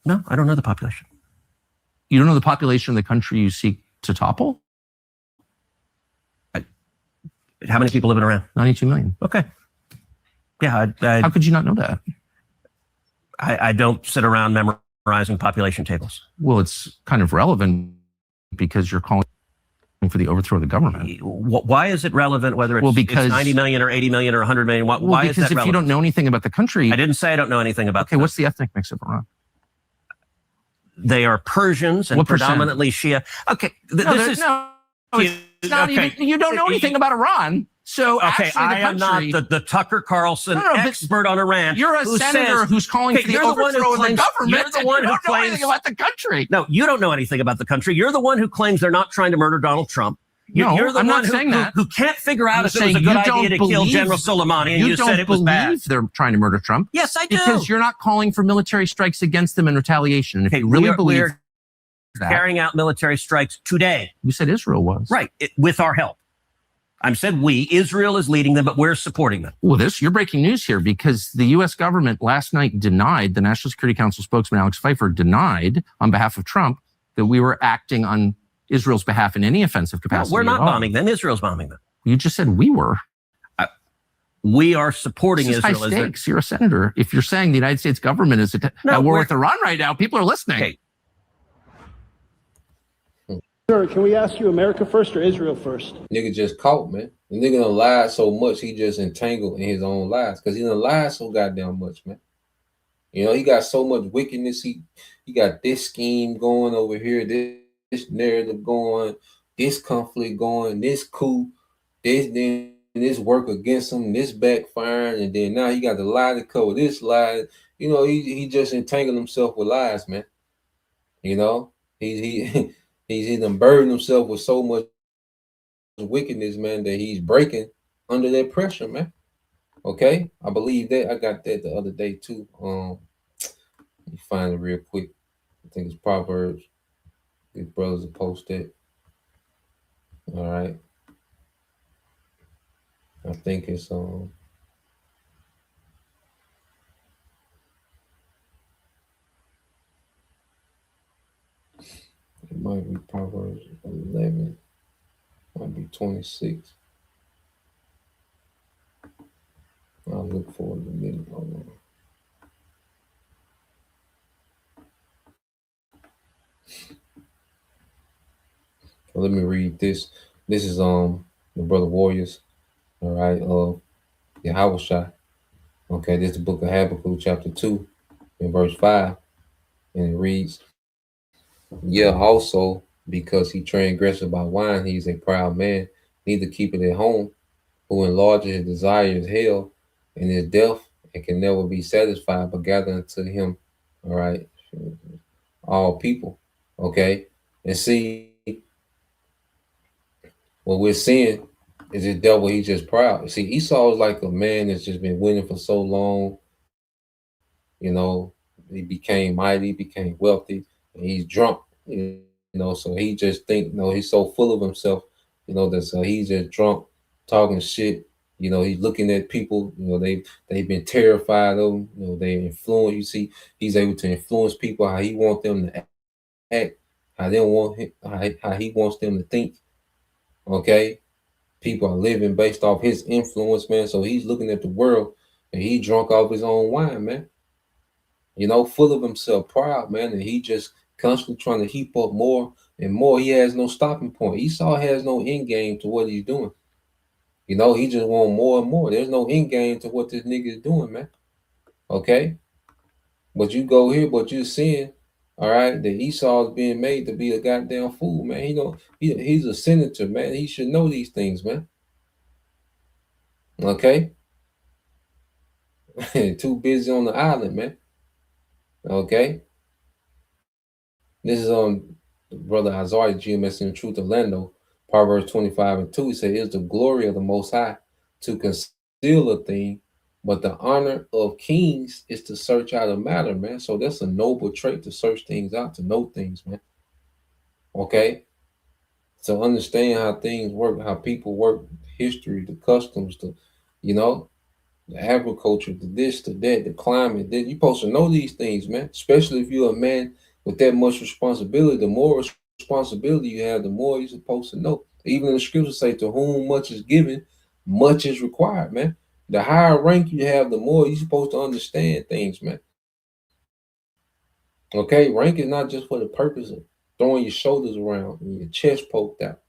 No, I don't know the population. You don't know the population of the country you seek to topple? How many people live in Iran? 92 million. Okay. Yeah. How could you not know that? I don't sit around memorizing population tables. Well, it's kind of relevant because you're calling for the overthrow of the government. Why is it relevant whether it's, because it's 90 million or 80 million or 100 million? Why is that relevant? Because if you don't know anything about the country... I didn't say I don't know anything about Okay, what's the ethnic mix of Iran? They are Persians and predominantly Shia. Okay, it's not okay. even... You don't know anything about Iran. So okay, actually, I am not the Tucker Carlson expert on Iran. You're a senator who's calling for the overthrow of the government. You're the one who don't know anything about the country. No, you don't know anything about the country. You're the one who claims they're not trying to murder Donald Trump. You're the one who can't figure out if it was a good idea to kill General Soleimani, and you said it was bad. You don't believe they're trying to murder Trump. Yes, I do. Because you're not calling for military strikes against them in retaliation. And if you really believe that, carrying out military strikes today. You said Israel was. Right, with our help. I said we. Israel is leading them, but we're supporting them. Well, you're breaking news here because the U.S. government last night denied, the National Security Council spokesman Alex Pfeiffer denied on behalf of Trump that we were acting on Israel's behalf in any offensive capacity. No, we're not bombing them. Israel's bombing them. You just said we were. We are supporting Israel. High stakes. You're a senator. If you're saying the United States government is at war with Iran right now, people are listening. Okay. Sir, can we ask you America first or Israel first? Nigga just caught, man. The nigga done lied so much, he just entangled in his own lies. Because he done lied so goddamn much, man. You know, he got so much wickedness. He got this scheme going over here, this narrative going, this conflict going, this coup, this work against him, this backfiring, and then now he got the lie to cover this lie. You know, he just entangled himself with lies, man. You know, he done burdened himself with so much wickedness, man, that he's breaking under that pressure, man. Okay, I believe that. I got that the other day too. Let me find it real quick. I think it's Proverbs. These brothers will post it. All right. I think it's it might be Proverbs 11. Might be 26. I'll look for it in a minute. Hold on. Well, let me read this. This is the Brother Warriors. All right, Yahushua. Okay, this is the book of Habakkuk, chapter 2, in verse 5. And it reads, yeah, also, because he transgressed by wine, he's a proud man, neither keep it at home, who enlarges his desire is hell, and is deaf, and can never be satisfied, but gather unto him, all right, all people, okay? And see, what we're seeing is this devil, he's just proud. See, Esau is like a man that's just been winning for so long. You know, he became mighty, became wealthy, and he's drunk. You so he just think, he's so full of himself, that he's just drunk, talking shit. He's looking at people, they've been terrified of him, they influence. You see, he's able to influence people how he wants them to act, how they want him, how he wants them to think. Okay, people are living based off his influence, man. So he's looking at the world and he drunk off his own wine, man. Full of himself, proud, man, and he just constantly trying to heap up more and more. He has no stopping point. Esau has no end game to what he's doing. He just want more and more. There's no end game to what this nigga is doing, man. Okay? But you go here, but you're seeing, all right, that Esau is being made to be a goddamn fool, man. He's a senator, man. He should know these things, man. Okay? Too busy on the island, man. Okay? This is on Brother Azari, GMS in Truth Orlando. Proverbs 25:2, he said, "It's the glory of the Most High to conceal a thing, but the honor of kings is to search out a matter," man. So that's a noble trait, to search things out, to know things, man. Okay? To understand how things work, how people work, history, the customs, the agriculture, the this, the that, the climate. You're supposed to know these things, man. Especially if you're a man with that much responsibility. The more responsibility you have, the more you're supposed to know. Even the scriptures say, to whom much is given, much is required, man. The higher rank you have, the more you're supposed to understand things, man. Okay, rank is not just for the purpose of throwing your shoulders around and your chest poked out,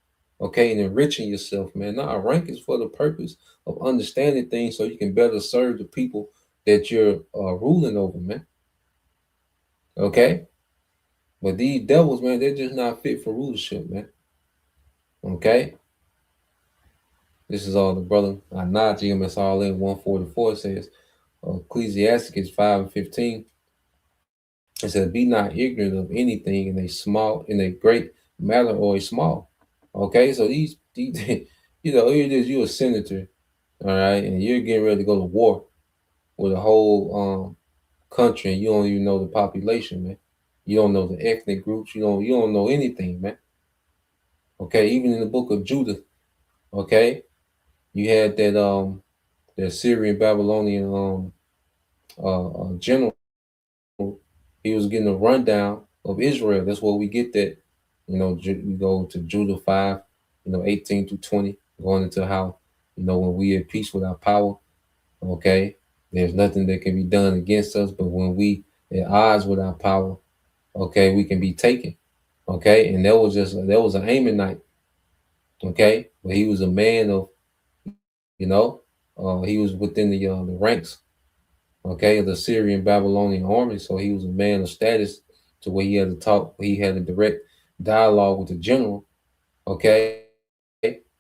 okay, and enriching yourself, man. No, rank is for the purpose of understanding things so you can better serve the people that you're ruling over, man. Okay? But these devils, man, they're just not fit for rulership, man. Okay? This is all the brother Anad GMS all in 144 says, Ecclesiasticus 5:15. It says, "Be not ignorant of anything in a great matter or a small." Okay, so these here it is, you're a senator, all right, and you're getting ready to go to war with a whole country, and you don't even know the population, man. You don't know the ethnic groups. You don't know anything, man. Okay, even in the book of Judah, okay, you had that Syrian Babylonian general. He was getting a rundown of Israel. That's where we get that. We go to Judah 5, 18 through 20, going into how, when we at peace with our power, okay, there's nothing that can be done against us. But when we at odds with our power, okay, we can be taken. Okay, and there was an Ammonite. Okay, but he was a man of, he was within the ranks, okay, of the Syrian Babylonian army. So he was a man of status to where he had to talk, he had a direct dialogue with the general, okay,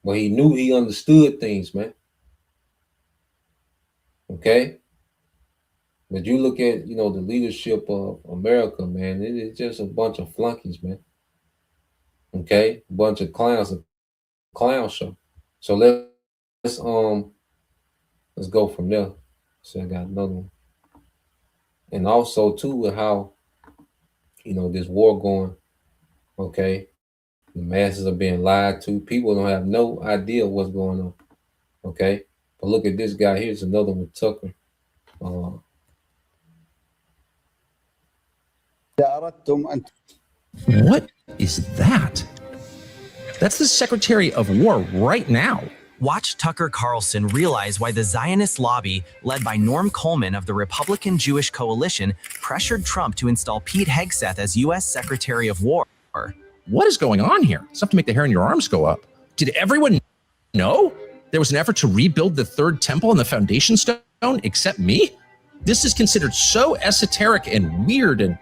but he knew, he understood things, man. Okay, but you look at, the leadership of America, man, it is just a bunch of flunkies, man. Okay, a bunch of clowns, a clown show. So let's go from there. So I got another one. And also too, with how, this war going, okay, the masses are being lied to. People don't have no idea what's going on. Okay, but look at this guy. Here's another one, Tucker. What is that? That's the Secretary of War right now. Watch Tucker Carlson realize why the Zionist lobby, led by Norm Coleman of the Republican Jewish Coalition, pressured Trump to install Pete Hegseth as U.S. Secretary of War. What is going on here? It's enough to make the hair on your arms go up. Did everyone know there was an effort to rebuild the third temple and the foundation stone except me? This is considered so esoteric and weird and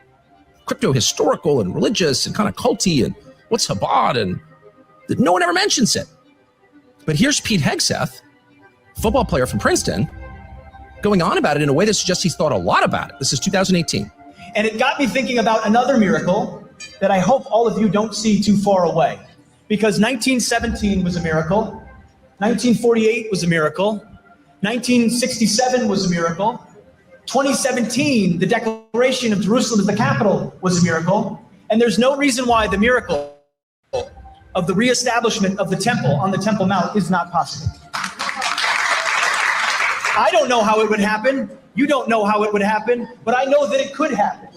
crypto-historical and religious and kind of culty and what's Chabad, and that no one ever mentions it. But here's Pete Hegseth, football player from Princeton, going on about it in a way that suggests he's thought a lot about it. This is 2018. And it got me thinking about another miracle that I hope all of you don't see too far away. Because 1917 was a miracle, 1948 was a miracle, 1967 was a miracle, 2017, the declaration of Jerusalem as the capital was a miracle, and there's no reason why the miracle of the reestablishment of the temple on the Temple Mount is not possible. I don't know how it would happen. You don't know how it would happen, but I know that it could happen.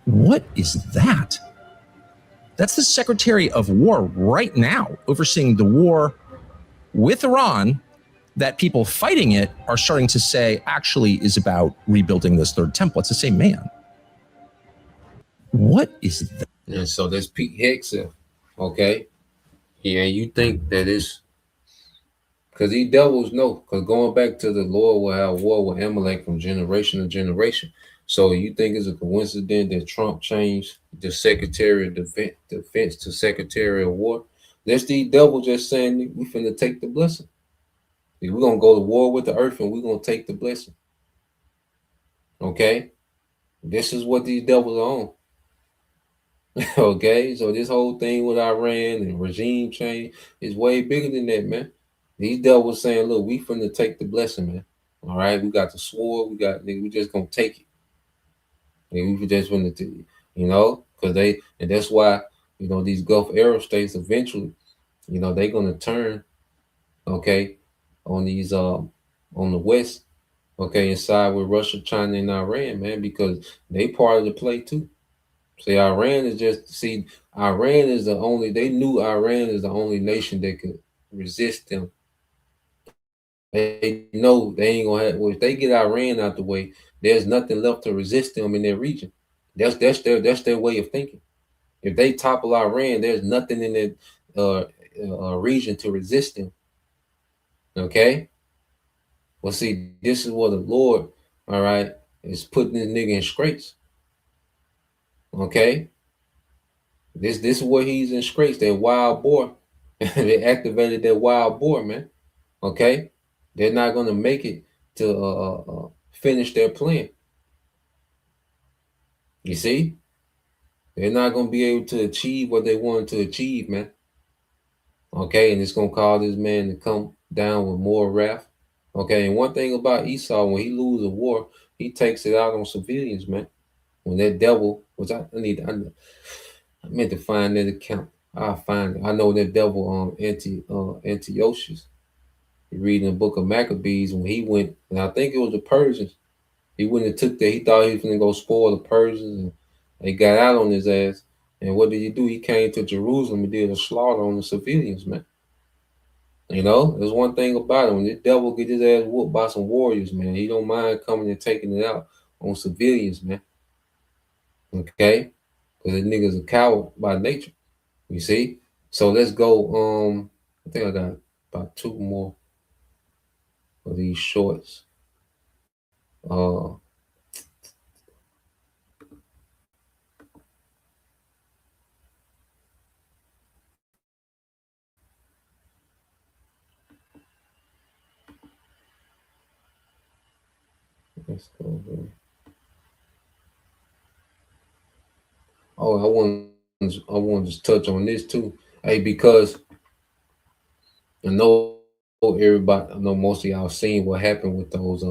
What is that? That's the Secretary of War right now, overseeing the war with Iran that people fighting it are starting to say actually is about rebuilding this third temple. It's the same man. What is that? And so that's Pete Hegseth, okay? Yeah, you think that it's because these devils know, because going back to the Lord will have war with Amalek from generation to generation. So you think it's a coincidence that Trump changed the Secretary of Defense to Secretary of War? That's these devils just saying we finna take the blessing. We're gonna go to war with the earth and we're gonna take the blessing. Okay? This is what these devils are on. Okay, so this whole thing with Iran and regime change is way bigger than that, man. These devils saying, look, we finna take the blessing, man. All right, we got the sword, we just gonna take it. And we just finna, because and that's why, these Gulf Arab states eventually, they're gonna turn, okay, on these on the West, okay, and side with Russia, China, and Iran, man, because they part of the play too. They knew Iran is the only nation that could resist them. They know they ain't gonna have, well, if they get Iran out the way, there's nothing left to resist them in their region. That's their way of thinking. If they topple Iran, there's nothing in that region to resist them. Okay? Well, see, this is what the Lord, all right, is putting this nigga in scrapes. Okay? This is where he's in scrapes, that wild boar. They activated that wild boar, man. Okay? They're not going to make it to finish their plan. You see? They're not going to be able to achieve what they wanted to achieve, man. Okay? And it's going to cause this man to come down with more wrath. Okay? And one thing about Esau, when he loses a war, he takes it out on civilians, man. When that devil, which I meant to find that account. I'll find it. I know that devil Antiochus. You read in the book of Maccabees when he went, and I think it was the Persians. He went and took that. He thought he was going to go spoil the Persians, and they got out on his ass. And what did he do? He came to Jerusalem and did a slaughter on the civilians, man. There's one thing about it. When this devil get his ass whooped by some warriors, man, he don't mind coming and taking it out on civilians, man. Okay? Because the nigga's a coward by nature. You see? So let's go. I think I got about two more of these shorts. Let's go here. Oh, I want to just touch on this too. Hey, because I know everybody, I know most of y'all seen what happened with those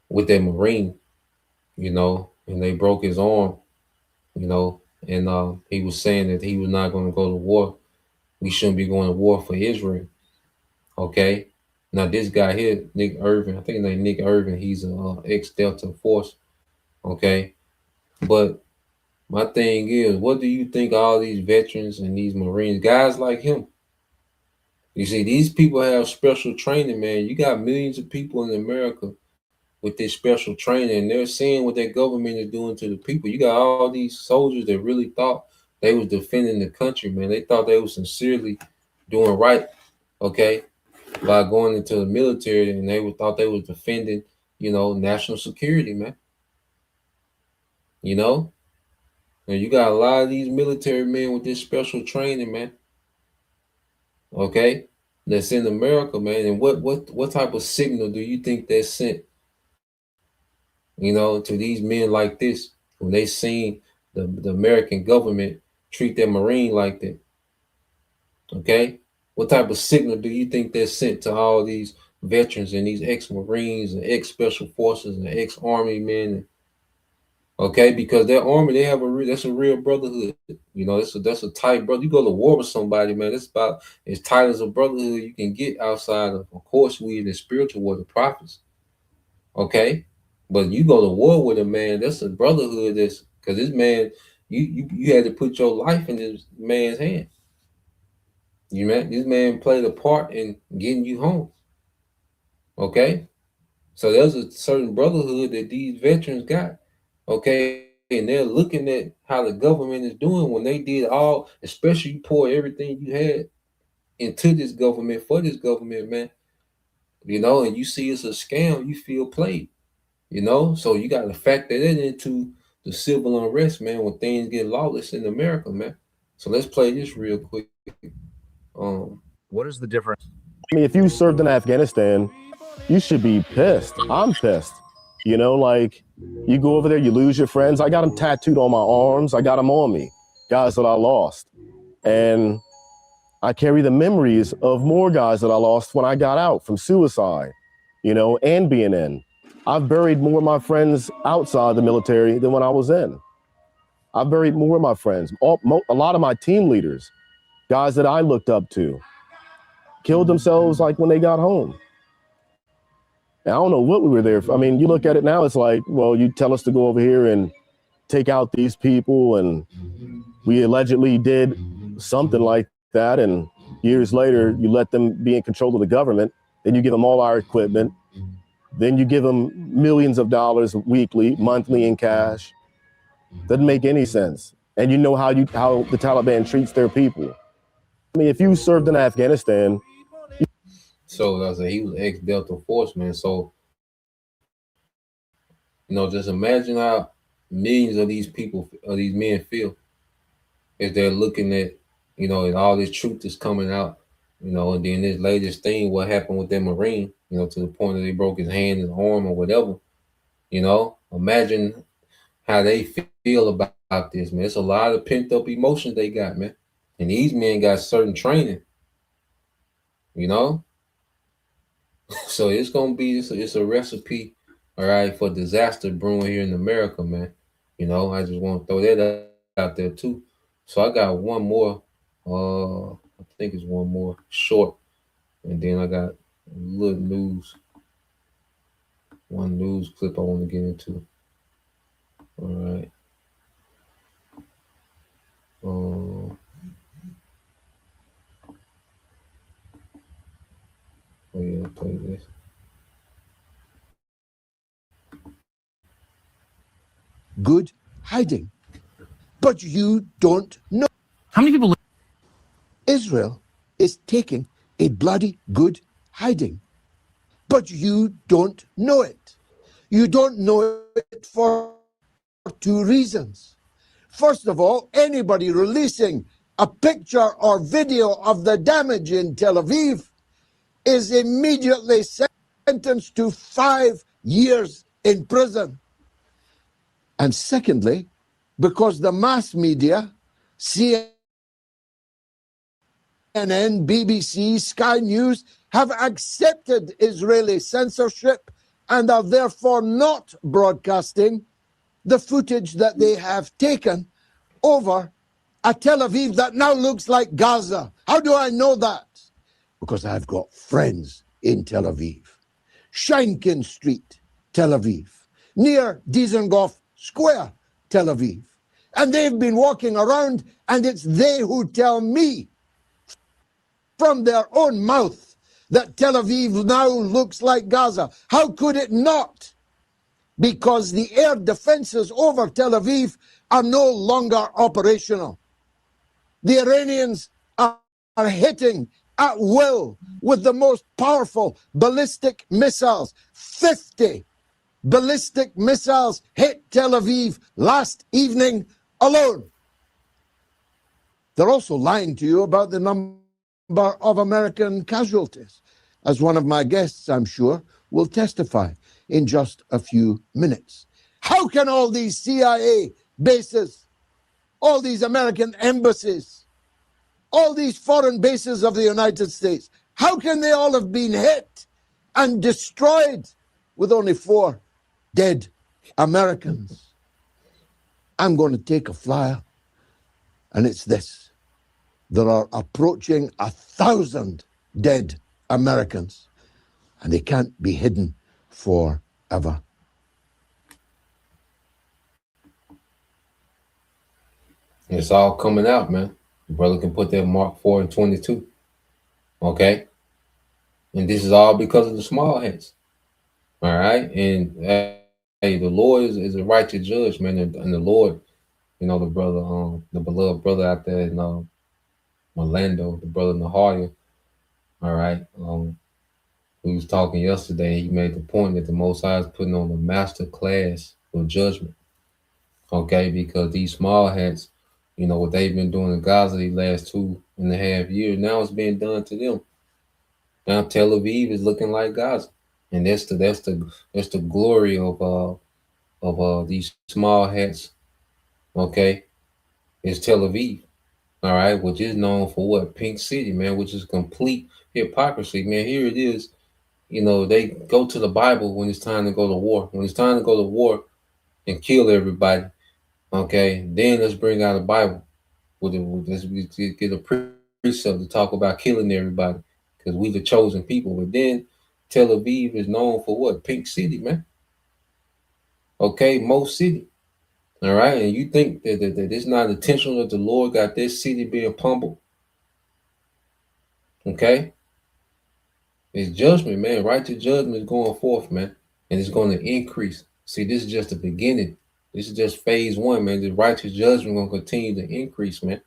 with that Marine, and they broke his arm, and he was saying that he was not going to go to war. We shouldn't be going to war for Israel. Okay. Now this guy here, Nick Irvin, I think his name Nick Irvin, he's an ex-Delta Force. Okay. But my thing is, what do you think all these veterans and these Marines, guys like him? You see, these people have special training, man. You got millions of people in America with this special training, and they're seeing what their government is doing to the people. You got all these soldiers that really thought they was defending the country, man. They thought they were sincerely doing right, okay, by going into the military, and they thought they was defending, national security, man. And you got a lot of these military men with this special training, man. Okay, that's in America, man. And what type of signal do you think that sent, to these men like this when they seen the American government treat their Marine like that? Okay, what type of signal do you think that sent to all these veterans and these ex-Marines and ex-Special Forces and ex-Army men Okay, because that army, they have that's a real brotherhood. You know, that's a tight brother. You go to war with somebody, man. It's about as tight as a brotherhood you can get outside of course, we in the spiritual war, the prophets. Okay, but you go to war with a man. That's a brotherhood. That's because this man, you had to put your life in this man's hand. This man played a part in getting you home. Okay, so there's a certain brotherhood that these veterans got. Okay, and they're looking at how the government is doing when they did all, especially you pour everything you had into this government for this government, man. You know, and you see it's a scam, you feel played. You know, so you got to factor that into the civil unrest, man, when things get lawless in America, man. So let's play this real quick. What is the difference? I mean, if you served in Afghanistan, you should be pissed. I'm pissed. You know, like you go over there, you lose your friends. I got them tattooed on my arms. I got them on me, guys that I lost. And I carry the memories of more guys that I lost when I got out from suicide, you know, and being in. I've buried more of my friends outside the military than when I was in. I've buried more of my friends. A lot of my team leaders, guys that I looked up to, killed themselves like when they got home. And I don't know what we were there for. I mean, you look at it now, it's like, well, you tell us to go over here and take out these people, and we allegedly did something like that, and years later, you let them be in control of the government, then you give them all our equipment, then you give them millions of dollars weekly, monthly in cash. Doesn't make any sense. And you know how the Taliban treats their people. I mean, if you served in Afghanistan. So I said he was ex-Delta Force, man. So, you know, just imagine how millions of these people, of these men feel as they're looking at, you know, and all this truth is coming out, you know, and then this latest thing, what happened with that Marine, you know, to the point that they broke his hand, his arm, or whatever. You know, imagine how they feel about this, man. It's a lot of pent up emotions they got, man. And these men got certain training, you know. So it's gonna be it's a recipe, all right, for disaster brewing here in America, man. You know, I just want to throw that out there too. So I got one more. I think it's one more short, and then I got a little news. One news clip I want to get into. All right. Oh yeah, play this. Good hiding. But you don't know. How many people? Israel is taking a bloody good hiding. But you don't know it. You don't know it for two reasons. First of all, anybody releasing a picture or video of the damage in Tel Aviv is immediately sentenced to 5 years in prison. And secondly, because the mass media, CNN, BBC, Sky News, have accepted Israeli censorship and are therefore not broadcasting the footage that they have taken over a Tel Aviv that now looks like Gaza. How do I know that? Because I've got friends in Tel Aviv. Sheinkin Street, Tel Aviv. Near Dizengoff Square, Tel Aviv. And they've been walking around, and it's they who tell me from their own mouth that Tel Aviv now looks like Gaza. How could it not? Because the air defenses over Tel Aviv are no longer operational. The Iranians are hitting at will with the most powerful ballistic missiles. 50 ballistic missiles hit Tel Aviv last evening alone. They're also lying to you about the number of American casualties, as one of my guests, I'm sure, will testify in just a few minutes. How can all these CIA bases, all these American embassies, all these foreign bases of the United States, how can they all have been hit and destroyed with only 4 dead Americans? I'm going to take a flyer, and it's this. There are approaching 1,000 dead Americans, and they can't be hidden forever. It's all coming out, man. The brother can put that Mark 4 and 22. Okay? And this is all because of the small hats. All right? And hey, the Lord is a righteous judge, man. And the Lord, you know, the brother, the beloved brother out there in Orlando, the brother Naharia, all right? We was talking yesterday. He made the point that the Most High is putting on a master class of judgment. Okay? Because these small hats, you know, what they've been doing in Gaza the last 2.5 years, now it's being done to them. Now Tel Aviv is looking like Gaza. And that's the glory of these small hats. Okay? It's Tel Aviv. All right, which is known for what? Pink City, man, which is complete hypocrisy, man. Here it is. You know, they go to the Bible when it's time to go to war. When it's time to go to war and kill everybody, okay, then let's bring out a Bible. Let's get a precept to talk about killing everybody because we the chosen people. But then Tel Aviv is known for what? Pink City, man. Okay, Mo City. All right, and you think that it's not intentional that the Lord got this city being pummeled? Okay, it's judgment, man. Righteous judgment is going forth, man, and it's going to increase. See, this is just the beginning. This is just phase 1, man. The righteous judgment going to continue to increase, man.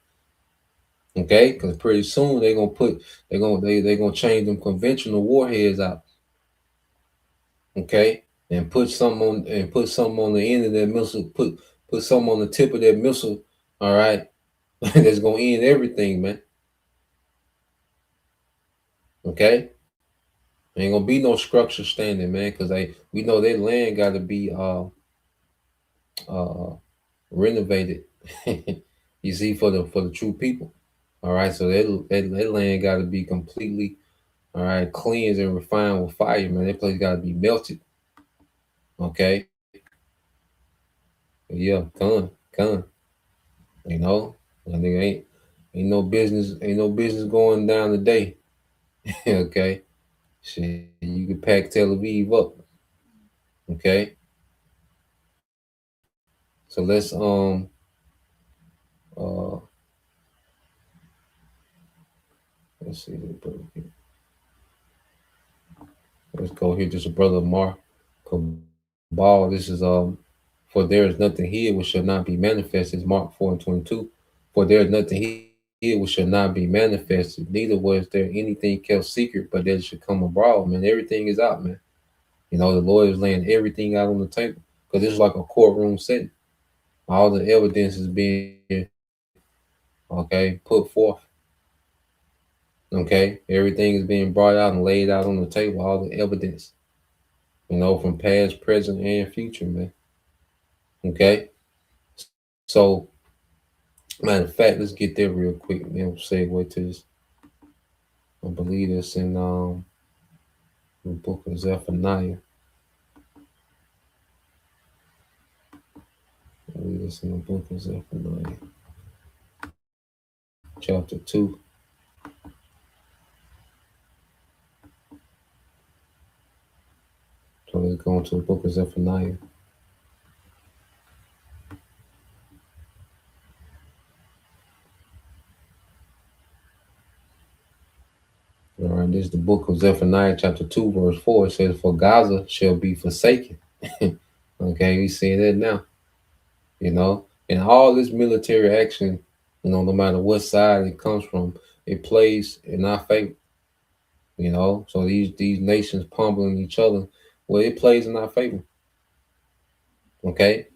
Okay, because pretty soon they're gonna change them conventional warheads out. Okay, and put something on the end of that missile. Put something on the tip of that missile. All right, that's gonna end everything, man. Okay, ain't gonna be no structure standing, man, because we know that land got to be renovated. You see, for the true people. All right, so that land got to be completely, all right, cleansed and refined with fire, man. That place got to be melted. Okay. Yeah, come. You know, I think ain't no business going down today. Okay. Shit, you can pack Tel Aviv up. Okay. So let's let's see. Let's go here. Just a brother Mark Cabal. This is for there is nothing here which shall not be manifested. Mark 4 and 22. For there is nothing here which shall not be manifested. Neither was there anything kept secret, but that it should come abroad. Man, everything is out, man. You know, the Lord is laying everything out on the table because it's like a courtroom setting. All the evidence is being put forth. Okay, everything is being brought out and laid out on the table. All the evidence, you know, from past, present, and future, man. Okay, so matter of fact, let's get there real quick, man. We'll segue to this. I believe it's in the book of Zephaniah. I believe it's in the book of Zephaniah, chapter 2. So let's go into the book of Zephaniah. All right, this is the book of Zephaniah, chapter 2, verse 4. It says, for Gaza shall be forsaken. Okay, we see that now. You know, and all this military action, you know, no matter what side it comes from, it plays in our favor. You know, so these nations pummeling each other, well, it plays in our favor. Okay,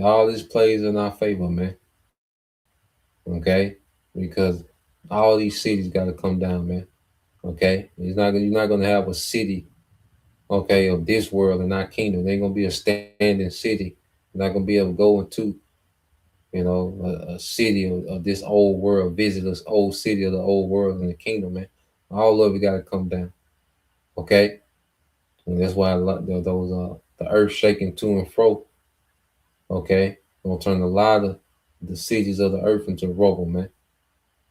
all this plays in our favor, man. Okay, because all these cities got to come down, man. Okay, you're not gonna have a city, okay, of this world and not kingdom. There ain't gonna be a standing city. You're not gonna be able to go into, you know, a city of this old world, visit this old city of the old world in the kingdom, man. All of it got to come down. Okay, and that's why I love those the earth shaking to and fro. Okay, gonna turn a lot of the cities of the earth into rubble, man.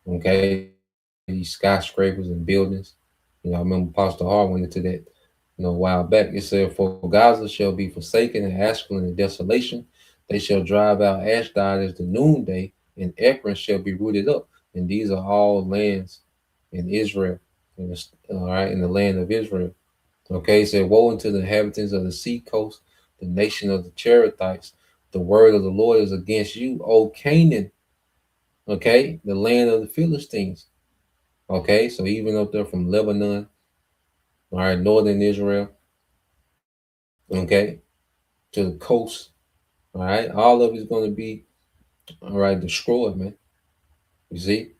Okay, these skyscrapers and buildings. You know, I remember Pastor Hart went into that, a while back. It said, "For Gaza shall be forsaken, and Ashkelon in desolation. They shall drive out Ashdod as the noonday, and Ekron shall be rooted up." And these are all lands in Israel, all right, in the land of Israel. Okay, it said, "Woe unto the inhabitants of the sea coast, the nation of the Cherethites. The word of the Lord is against you, O Canaan." Okay, the land of the Philistines. Okay, so even up there from Lebanon, all right, northern Israel, okay, to the coast, all right, all of it's going to be, all right, destroyed, man. You see,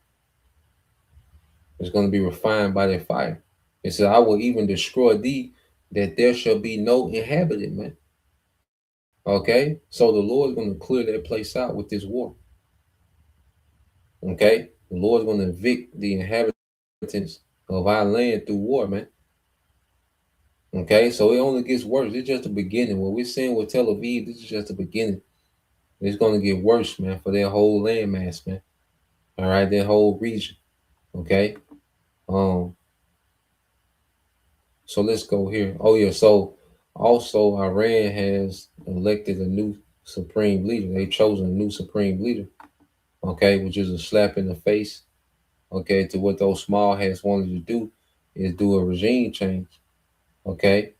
it's going to be refined by their fire. It said, "I will even destroy thee, that there shall be no inhabitant," man. Okay, so the Lord is going to clear that place out with this war. Okay, the Lord is going to evict the inhabitants of our land through war, man. Okay, so it only gets worse. It's just the beginning. What we're seeing with Tel Aviv, this is just the beginning. It's going to get worse, man, for their whole landmass, man. All right, their whole region. Okay. So let's go here. Oh yeah, so also Iran has elected a new supreme leader. They've chosen a new supreme leader. Okay, which is a slap in the face. Okay, to what those small hats wanted to do is do a regime change. Okay.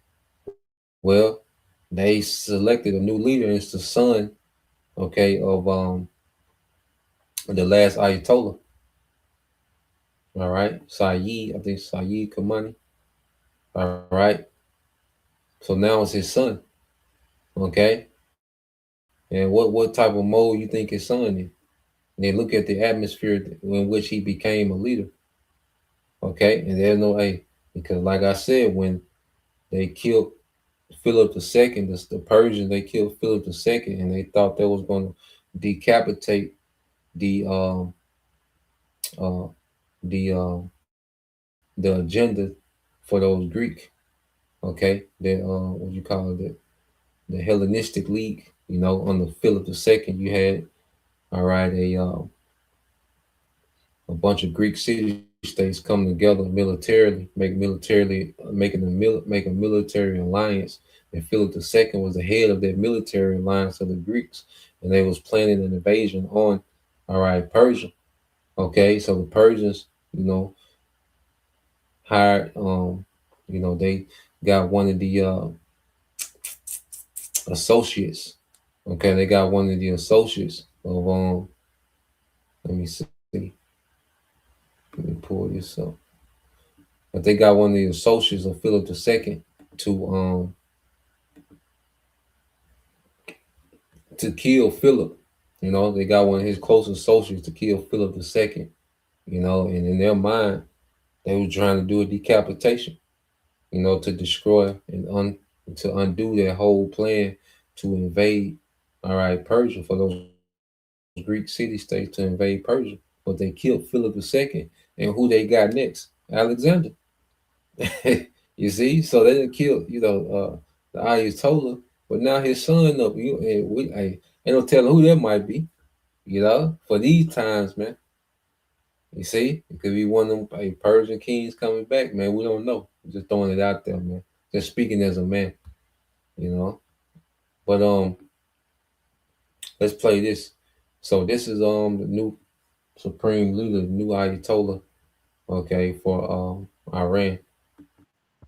Well, they selected a new leader. It's the son, okay, of the last Ayatollah. All right, Saeed, I think Saeed Khamenei. All right. So now it's his son. Okay. And what type of mode you think his son in? And they look at the atmosphere in which he became a leader. Okay, and there's no because like I said, when they killed Philip II, the Persians, they killed Philip II, and they thought that was going to decapitate the agenda for those Greek, okay, what you call it, the Hellenistic League. Under Philip II, you had, all right, a bunch of Greek city-states come together militarily, make a military alliance. And Philip II was the head of that military alliance of the Greeks, and they was planning an invasion on, all right, Persia. Okay, so the Persians, hired, they got one of the associates. Okay, they got one of the associates of let me see. Let me pull this up. But they got one of the associates of Philip II to kill Philip. They got one of his close associates to kill Philip II. And in their mind, they were trying to do a decapitation, to destroy and to undo their whole plan to invade, all right, Persia, for those Greek city-states to invade Persia. But they killed Philip II, and who they got next? Alexander. You see? So they didn't kill, the Ayatollah, but now his son up. Ain't no telling who that might be, for these times, man. You see? It could be one of them Persian kings coming back, man. We don't know. I'm just throwing it out there, man. Just speaking as a man, But let's play this. So this is the new supreme leader, the new Ayatollah, okay, for Iran.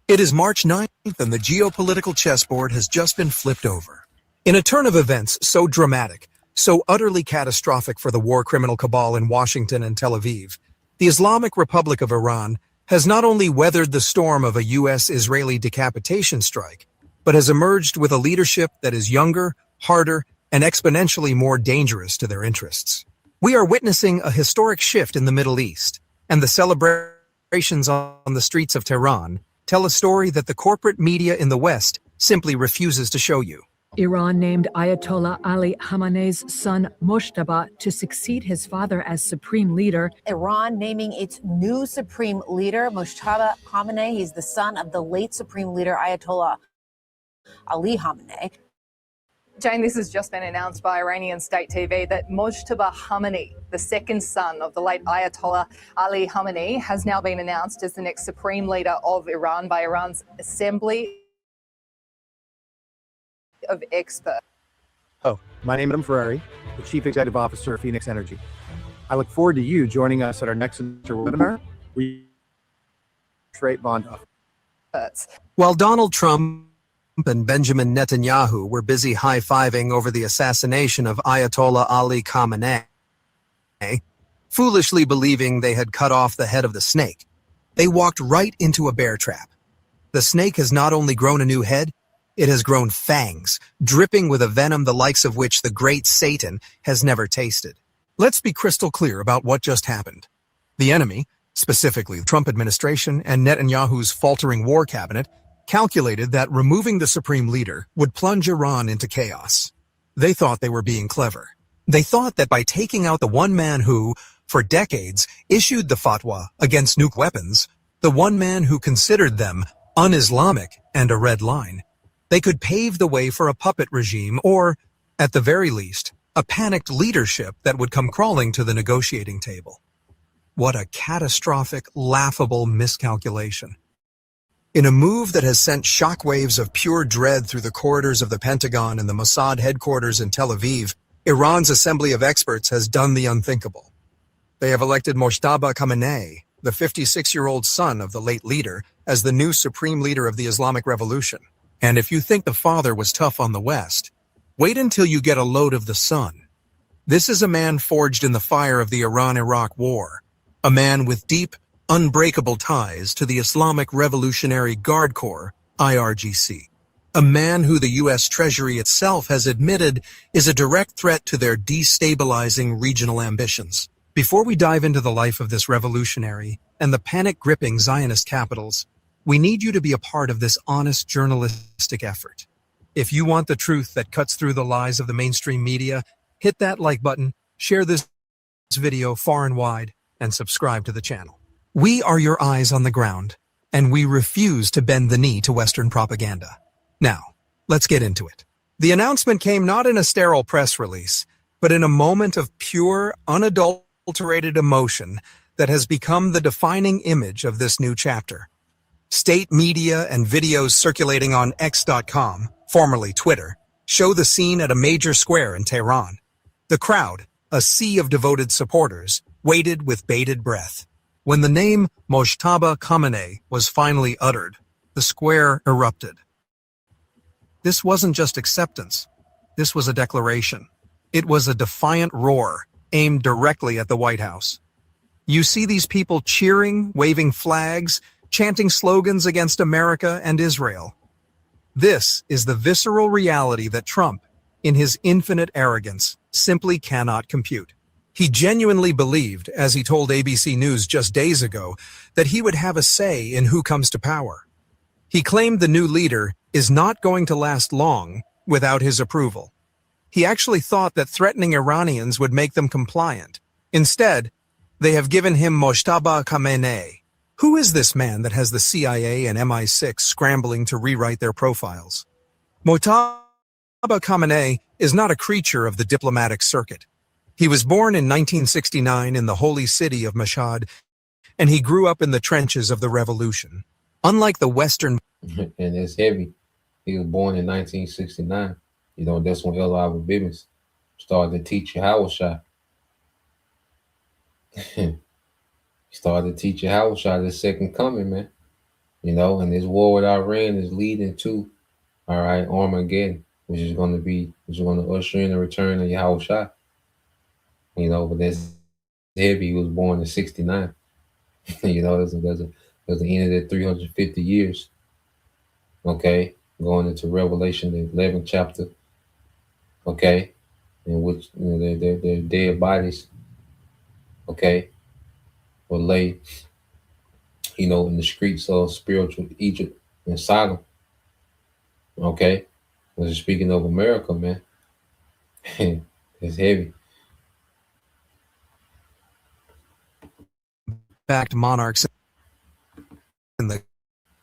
It is March 9th, and the geopolitical chessboard has just been flipped over. In a turn of events so dramatic, so utterly catastrophic for the war criminal cabal in Washington and Tel Aviv, the Islamic Republic of Iran has not only weathered the storm of a U.S.-Israeli decapitation strike, but has emerged with a leadership that is younger, harder, and exponentially more dangerous to their interests. We are witnessing a historic shift in the Middle East, and the celebrations on the streets of Tehran tell a story that the corporate media in the West simply refuses to show you. Iran named Ayatollah Ali Khamenei's son Mojtaba to succeed his father as supreme leader. Iran naming its new supreme leader, Mojtaba Khamenei. He's the son of the late supreme leader Ayatollah Ali Khamenei. Jane, this has just been announced by Iranian state TV that Mojtaba Khamenei, the second son of the late Ayatollah Ali Khamenei, has now been announced as the next supreme leader of Iran by Iran's Assembly of Experts. Oh, my name is Adam Ferrari, the Chief Executive Officer of Phoenix Energy. I look forward to you joining us at our next webinar. We trade bond. While Donald Trump and Benjamin Netanyahu were busy high-fiving over the assassination of Ayatollah Ali Khamenei, foolishly believing they had cut off the head of the snake, they walked right into a bear trap. The snake has not only grown a new head, it has grown fangs, dripping with a venom the likes of which the great Satan has never tasted. Let's be crystal clear about what just happened. The enemy, specifically the Trump administration and Netanyahu's faltering war cabinet, calculated that removing the supreme leader would plunge Iran into chaos. They thought they were being clever. They thought that by taking out the one man who, for decades, issued the fatwa against nuke weapons, the one man who considered them un-Islamic and a red line, they could pave the way for a puppet regime or, at the very least, a panicked leadership that would come crawling to the negotiating table. What a catastrophic, laughable miscalculation. In a move that has sent shockwaves of pure dread through the corridors of the Pentagon and the Mossad headquarters in Tel Aviv, Iran's Assembly of Experts has done the unthinkable. They have elected Mojtaba Khamenei, the 56-year-old son of the late leader, as the new supreme leader of the Islamic Revolution. And if you think the father was tough on the West, wait until you get a load of the son. This is a man forged in the fire of the Iran-Iraq War, a man with deep, unbreakable ties to the Islamic Revolutionary Guard Corps, IRGC. A man who the U.S. Treasury itself has admitted is a direct threat to their destabilizing regional ambitions. Before we dive into the life of this revolutionary and the panic-gripping Zionist capitals, we need you to be a part of this honest journalistic effort. If you want the truth that cuts through the lies of the mainstream media, hit that like button, share this video far and wide, and subscribe to the channel. We are your eyes on the ground, and we refuse to bend the knee to Western propaganda. Now, let's get into it. The announcement came not in a sterile press release, but in a moment of pure, unadulterated emotion that has become the defining image of this new chapter. State media and videos circulating on X.com, formerly Twitter, show the scene at a major square in Tehran. The crowd, a sea of devoted supporters, waited with bated breath. When the name Mojtaba Khamenei was finally uttered, the square erupted. This wasn't just acceptance. This was a declaration. It was a defiant roar aimed directly at the White House. You see these people cheering, waving flags, chanting slogans against America and Israel. This is the visceral reality that Trump, in his infinite arrogance, simply cannot compute. He genuinely believed, as he told ABC News just days ago, that he would have a say in who comes to power. He claimed the new leader is not going to last long without his approval. He actually thought that threatening Iranians would make them compliant. Instead, they have given him Mojtaba Khamenei. Who is this man that has the CIA and MI6 scrambling to rewrite their profiles? Mojtaba Khamenei is not a creature of the diplomatic circuit. He was born in 1969 in the holy city of Mashhad, and he grew up in the trenches of the revolution. Unlike the Western... And it's heavy. He was born in 1969. You know, that's when Eli Bibbins started to teach Yahushua. He started to teach Yahushua the second coming, man. You know, and this war with Iran is leading to, all right, Armageddon, which is going to usher in the return of Yahushua. You know, but that's heavy. He was born in 69. You know, there's the end of the 350 years. Okay, going into Revelation, the 11th chapter. Okay, in which, you know, their dead bodies, okay, will lay, you know, in the streets of spiritual Egypt and Sodom. Okay, was speaking of America, man. It's heavy. Backed monarchs in the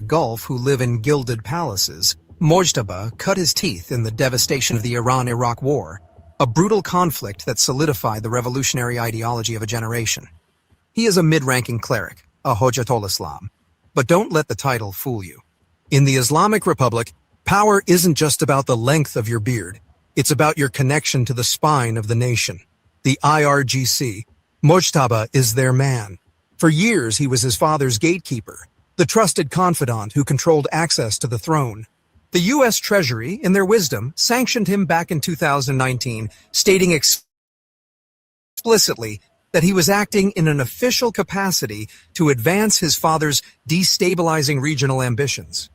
Gulf who live in gilded palaces, Mojtaba cut his teeth in the devastation of the Iran-Iraq War, a brutal conflict that solidified the revolutionary ideology of a generation. He is a mid-ranking cleric, a Hojjatul Islam. But don't let the title fool you. In the Islamic Republic, power isn't just about the length of your beard. It's about your connection to the spine of the nation. The IRGC. Mojtaba is their man. For years, he was his father's gatekeeper, the trusted confidant who controlled access to the throne. The U.S. Treasury, in their wisdom, sanctioned him back in 2019, stating explicitly that he was acting in an official capacity to advance his father's destabilizing regional ambitions.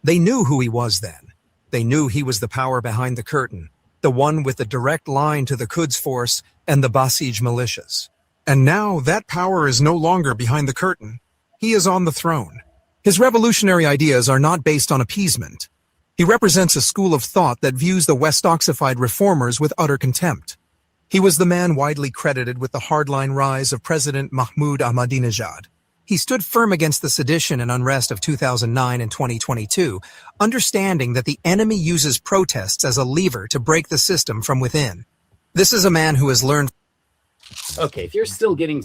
They knew who he was then. They knew he was the power behind the curtain, the one with the direct line to the Quds Force and the Basij militias. And now that power is no longer behind the curtain. He is on the throne. His revolutionary ideas are not based on appeasement. He represents a school of thought that views the West-oxified reformers with utter contempt. He was the man widely credited with the hardline rise of President Mahmoud Ahmadinejad. He stood firm against the sedition and unrest of 2009 and 2022, understanding that the enemy uses protests as a lever to break the system from within. This is a man who has learned... Okay, if you're still getting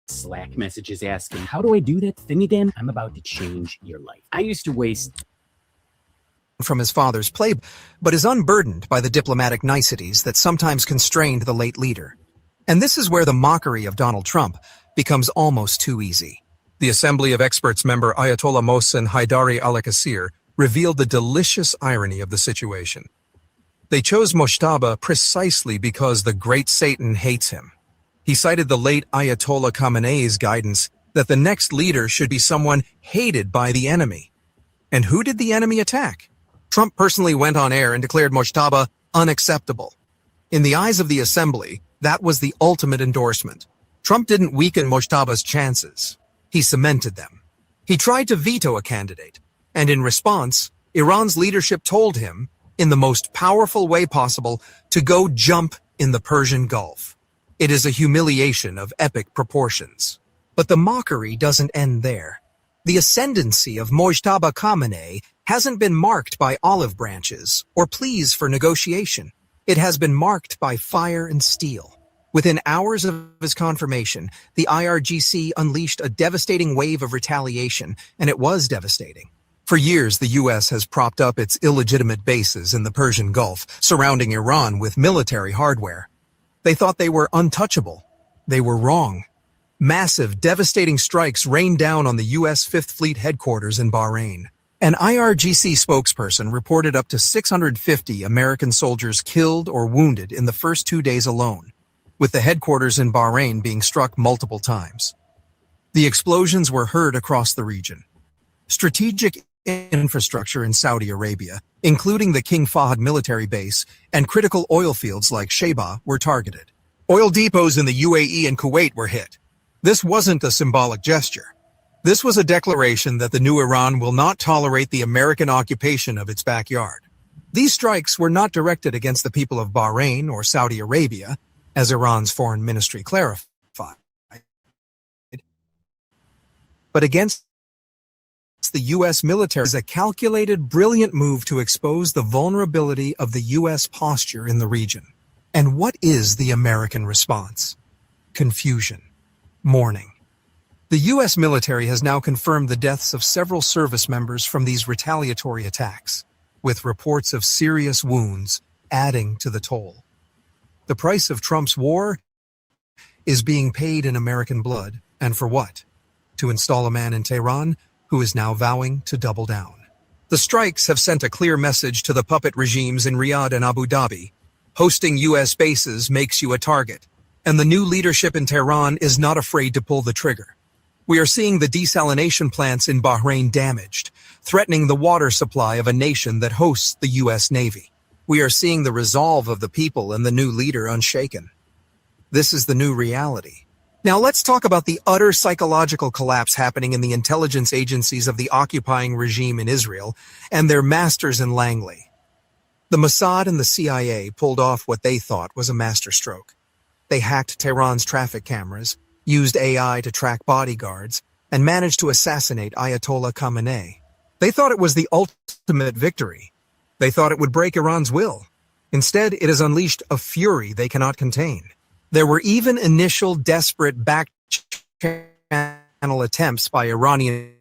Slack messages asking, how do I do that thing again? I'm about to change your life. I used to waste... from his father's play, but is unburdened by the diplomatic niceties that sometimes constrained the late leader. And this is where the mockery of Donald Trump becomes almost too easy. The Assembly of Experts member Ayatollah Mohsen Haidari al-Qasir revealed the delicious irony of the situation. They chose Mojtaba precisely because the great Satan hates him. He cited the late Ayatollah Khamenei's guidance that the next leader should be someone hated by the enemy. And who did the enemy attack? Trump personally went on air and declared Mojtaba unacceptable. In the eyes of the Assembly, that was the ultimate endorsement. Trump didn't weaken Mojtaba's chances. He cemented them. He tried to veto a candidate, and in response, Iran's leadership told him, in the most powerful way possible, to go jump in the Persian Gulf. It is a humiliation of epic proportions. But the mockery doesn't end there. The ascendancy of Mojtaba Khamenei hasn't been marked by olive branches or pleas for negotiation. It has been marked by fire and steel. Within hours of his confirmation, the IRGC unleashed a devastating wave of retaliation, and it was devastating. For years, the U.S. has propped up its illegitimate bases in the Persian Gulf, surrounding Iran with military hardware. They thought they were untouchable. They were wrong. Massive, devastating strikes rained down on the U.S. Fifth Fleet headquarters in Bahrain. An IRGC spokesperson reported up to 650 American soldiers killed or wounded in the first 2 days alone, with the headquarters in Bahrain being struck multiple times. The explosions were heard across the region. Strategic infrastructure in Saudi Arabia, including the King Fahd military base and critical oil fields like Sheba, were targeted. Oil depots in the UAE and Kuwait were hit. This wasn't a symbolic gesture. This was a declaration that the new Iran will not tolerate the American occupation of its backyard. These strikes were not directed against the people of Bahrain or Saudi Arabia, as Iran's foreign ministry clarified, but against the U.S. military. Is a calculated, brilliant move to expose the vulnerability of the U.S. posture in the region. And what is the American response? Confusion. Mourning. The U.S. military has now confirmed the deaths of several service members from these retaliatory attacks, with reports of serious wounds adding to the toll. The price of Trump's war is being paid in American blood, and for what? To install a man in Tehran who is now vowing to double down. The strikes have sent a clear message to the puppet regimes in Riyadh and Abu Dhabi. Hosting U.S. bases makes you a target, and the new leadership in Tehran is not afraid to pull the trigger. We are seeing the desalination plants in Bahrain damaged, threatening the water supply of a nation that hosts the U.S. Navy. We are seeing the resolve of the people and the new leader unshaken. This is the new reality. Now let's talk about the utter psychological collapse happening in the intelligence agencies of the occupying regime in Israel and their masters in Langley. The Mossad and the CIA pulled off what they thought was a masterstroke. They hacked Tehran's traffic cameras, used AI to track bodyguards, and managed to assassinate Ayatollah Khamenei. They thought it was the ultimate victory. They thought it would break Iran's will. Instead, it has unleashed a fury they cannot contain. There were even initial desperate back-channel attempts by Iranian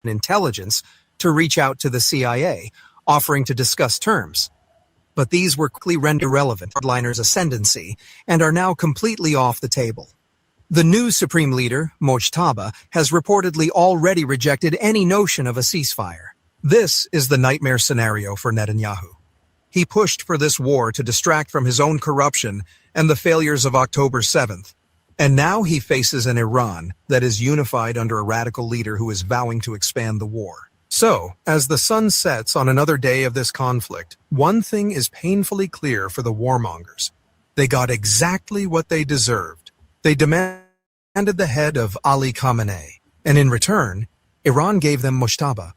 intelligence to reach out to the CIA, offering to discuss terms. But these were quickly rendered irrelevant, hardliners' ascendancy, and are now completely off the table. The new Supreme Leader, Mojtaba, has reportedly already rejected any notion of a ceasefire. This is the nightmare scenario for Netanyahu. He pushed for this war to distract from his own corruption and the failures of October 7th. And now he faces an Iran that is unified under a radical leader who is vowing to expand the war. So, as the sun sets on another day of this conflict, one thing is painfully clear for the warmongers. They got exactly what they deserved. They demanded the head of Ali Khamenei, and in return, Iran gave them Mojtaba.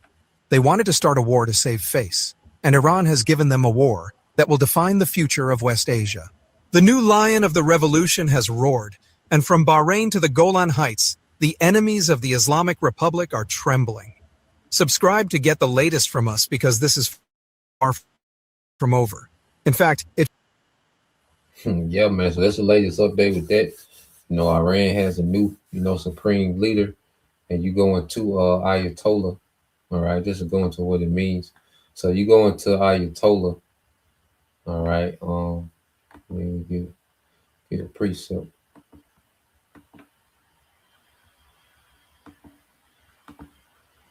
They wanted to start a war to save face, and Iran has given them a war that will define the future of West Asia. The new lion of the revolution has roared, and from Bahrain to the Golan Heights, the enemies of the Islamic Republic are trembling. Subscribe to get the latest from us because this is far from over. In fact, Yeah, man. So that's the latest update with that. You know, Iran has a new, supreme leader, and you go into Ayatollah. All right, just to go into what it means. So you go into Ayatollah. All right. Let me get a precept.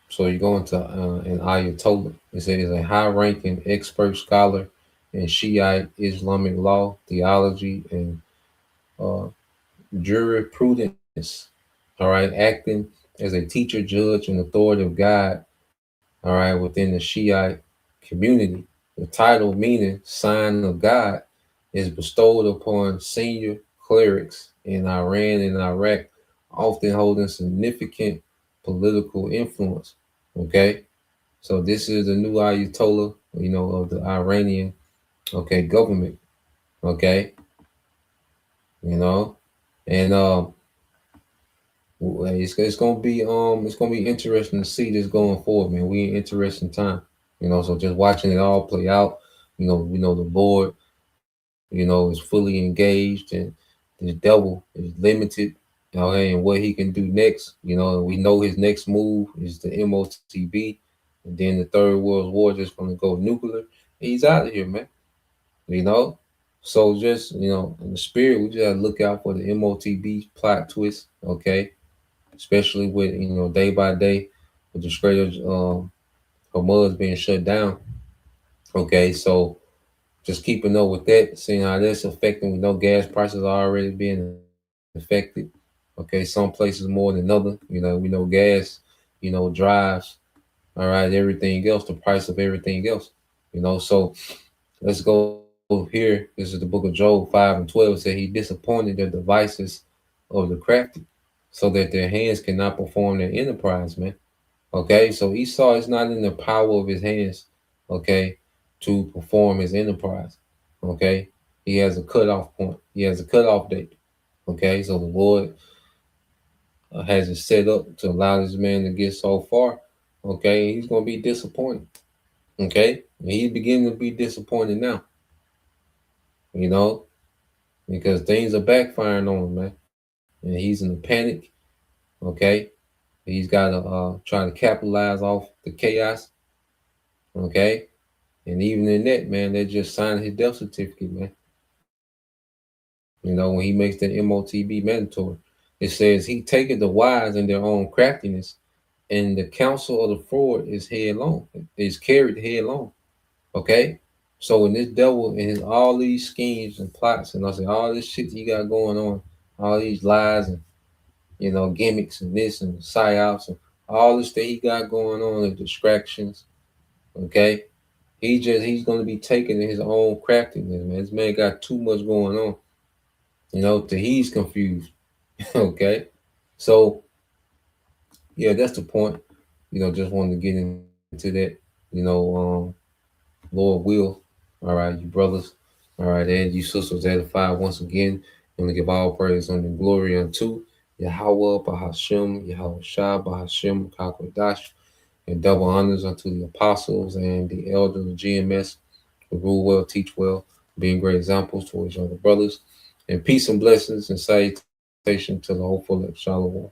So you go into an Ayatollah. It says a high-ranking expert scholar in Shiite Islamic law, theology, and jurisprudence. All right, acting as a teacher, judge, and authoritative guide. All right, within the Shiite community. The title, meaning sign of God, is bestowed upon senior clerics in Iran and Iraq, often holding significant political influence. Okay, so this is the new Ayatollah, of the Iranian, government. Okay, and it's gonna be interesting to see this going forward, man. We in interesting time, so just watching it all play out. We know the board, is fully engaged, and the devil is limited, and what he can do next. We know his next move is the MOTB, and then the Third World War just gonna go nuclear. He's out of here, man. So just in the spirit, we just gotta look out for the MOTB plot twist, especially with day by day with the Strait of Hormuz being shut down. So just keeping up with that, seeing how that's affecting. We know gas prices are already being affected. Some places more than other. We know gas, drives, all right, everything else, the price of everything else. So let's go here. This is the book of Job 5:12. It said he disappointed the devices of the crafty, so that their hands cannot perform their enterprise, man. So Esau is not in the power of his hands, to perform his enterprise. He has a cutoff point. He has a cutoff date. So the Lord has it set up to allow this man to get so far. He's going to be disappointed. And he's beginning to be disappointed now. Because things are backfiring on him, man. And he's in a panic. He's got to try to capitalize off the chaos. And even in that, man, they're just signing his death certificate, man. When he makes the MOTB mandatory, it says he taketh the wise in their own craftiness, and the counsel of the fraud is headlong. Is carried headlong. So when this devil and all these schemes and plots and all this shit he got going on, all these lies and gimmicks and this and psyops and all this that he got going on and distractions, he's going to be taken in his own craftiness, man. This man got too much going on, till he's confused. So yeah, that's the point. Just wanted to get into that. Lord will, all right, you brothers, all right, and you sisters edified once again. I'm gonna give all praise and glory unto Yahweh, Bahashem, Yahweh Shah, Bahashem, Kakwadash, and double honors unto the apostles and the elders of GMS who rule well, teach well, being great examples towards younger brothers. And peace and blessings and salutation to the hopeful of Shalom.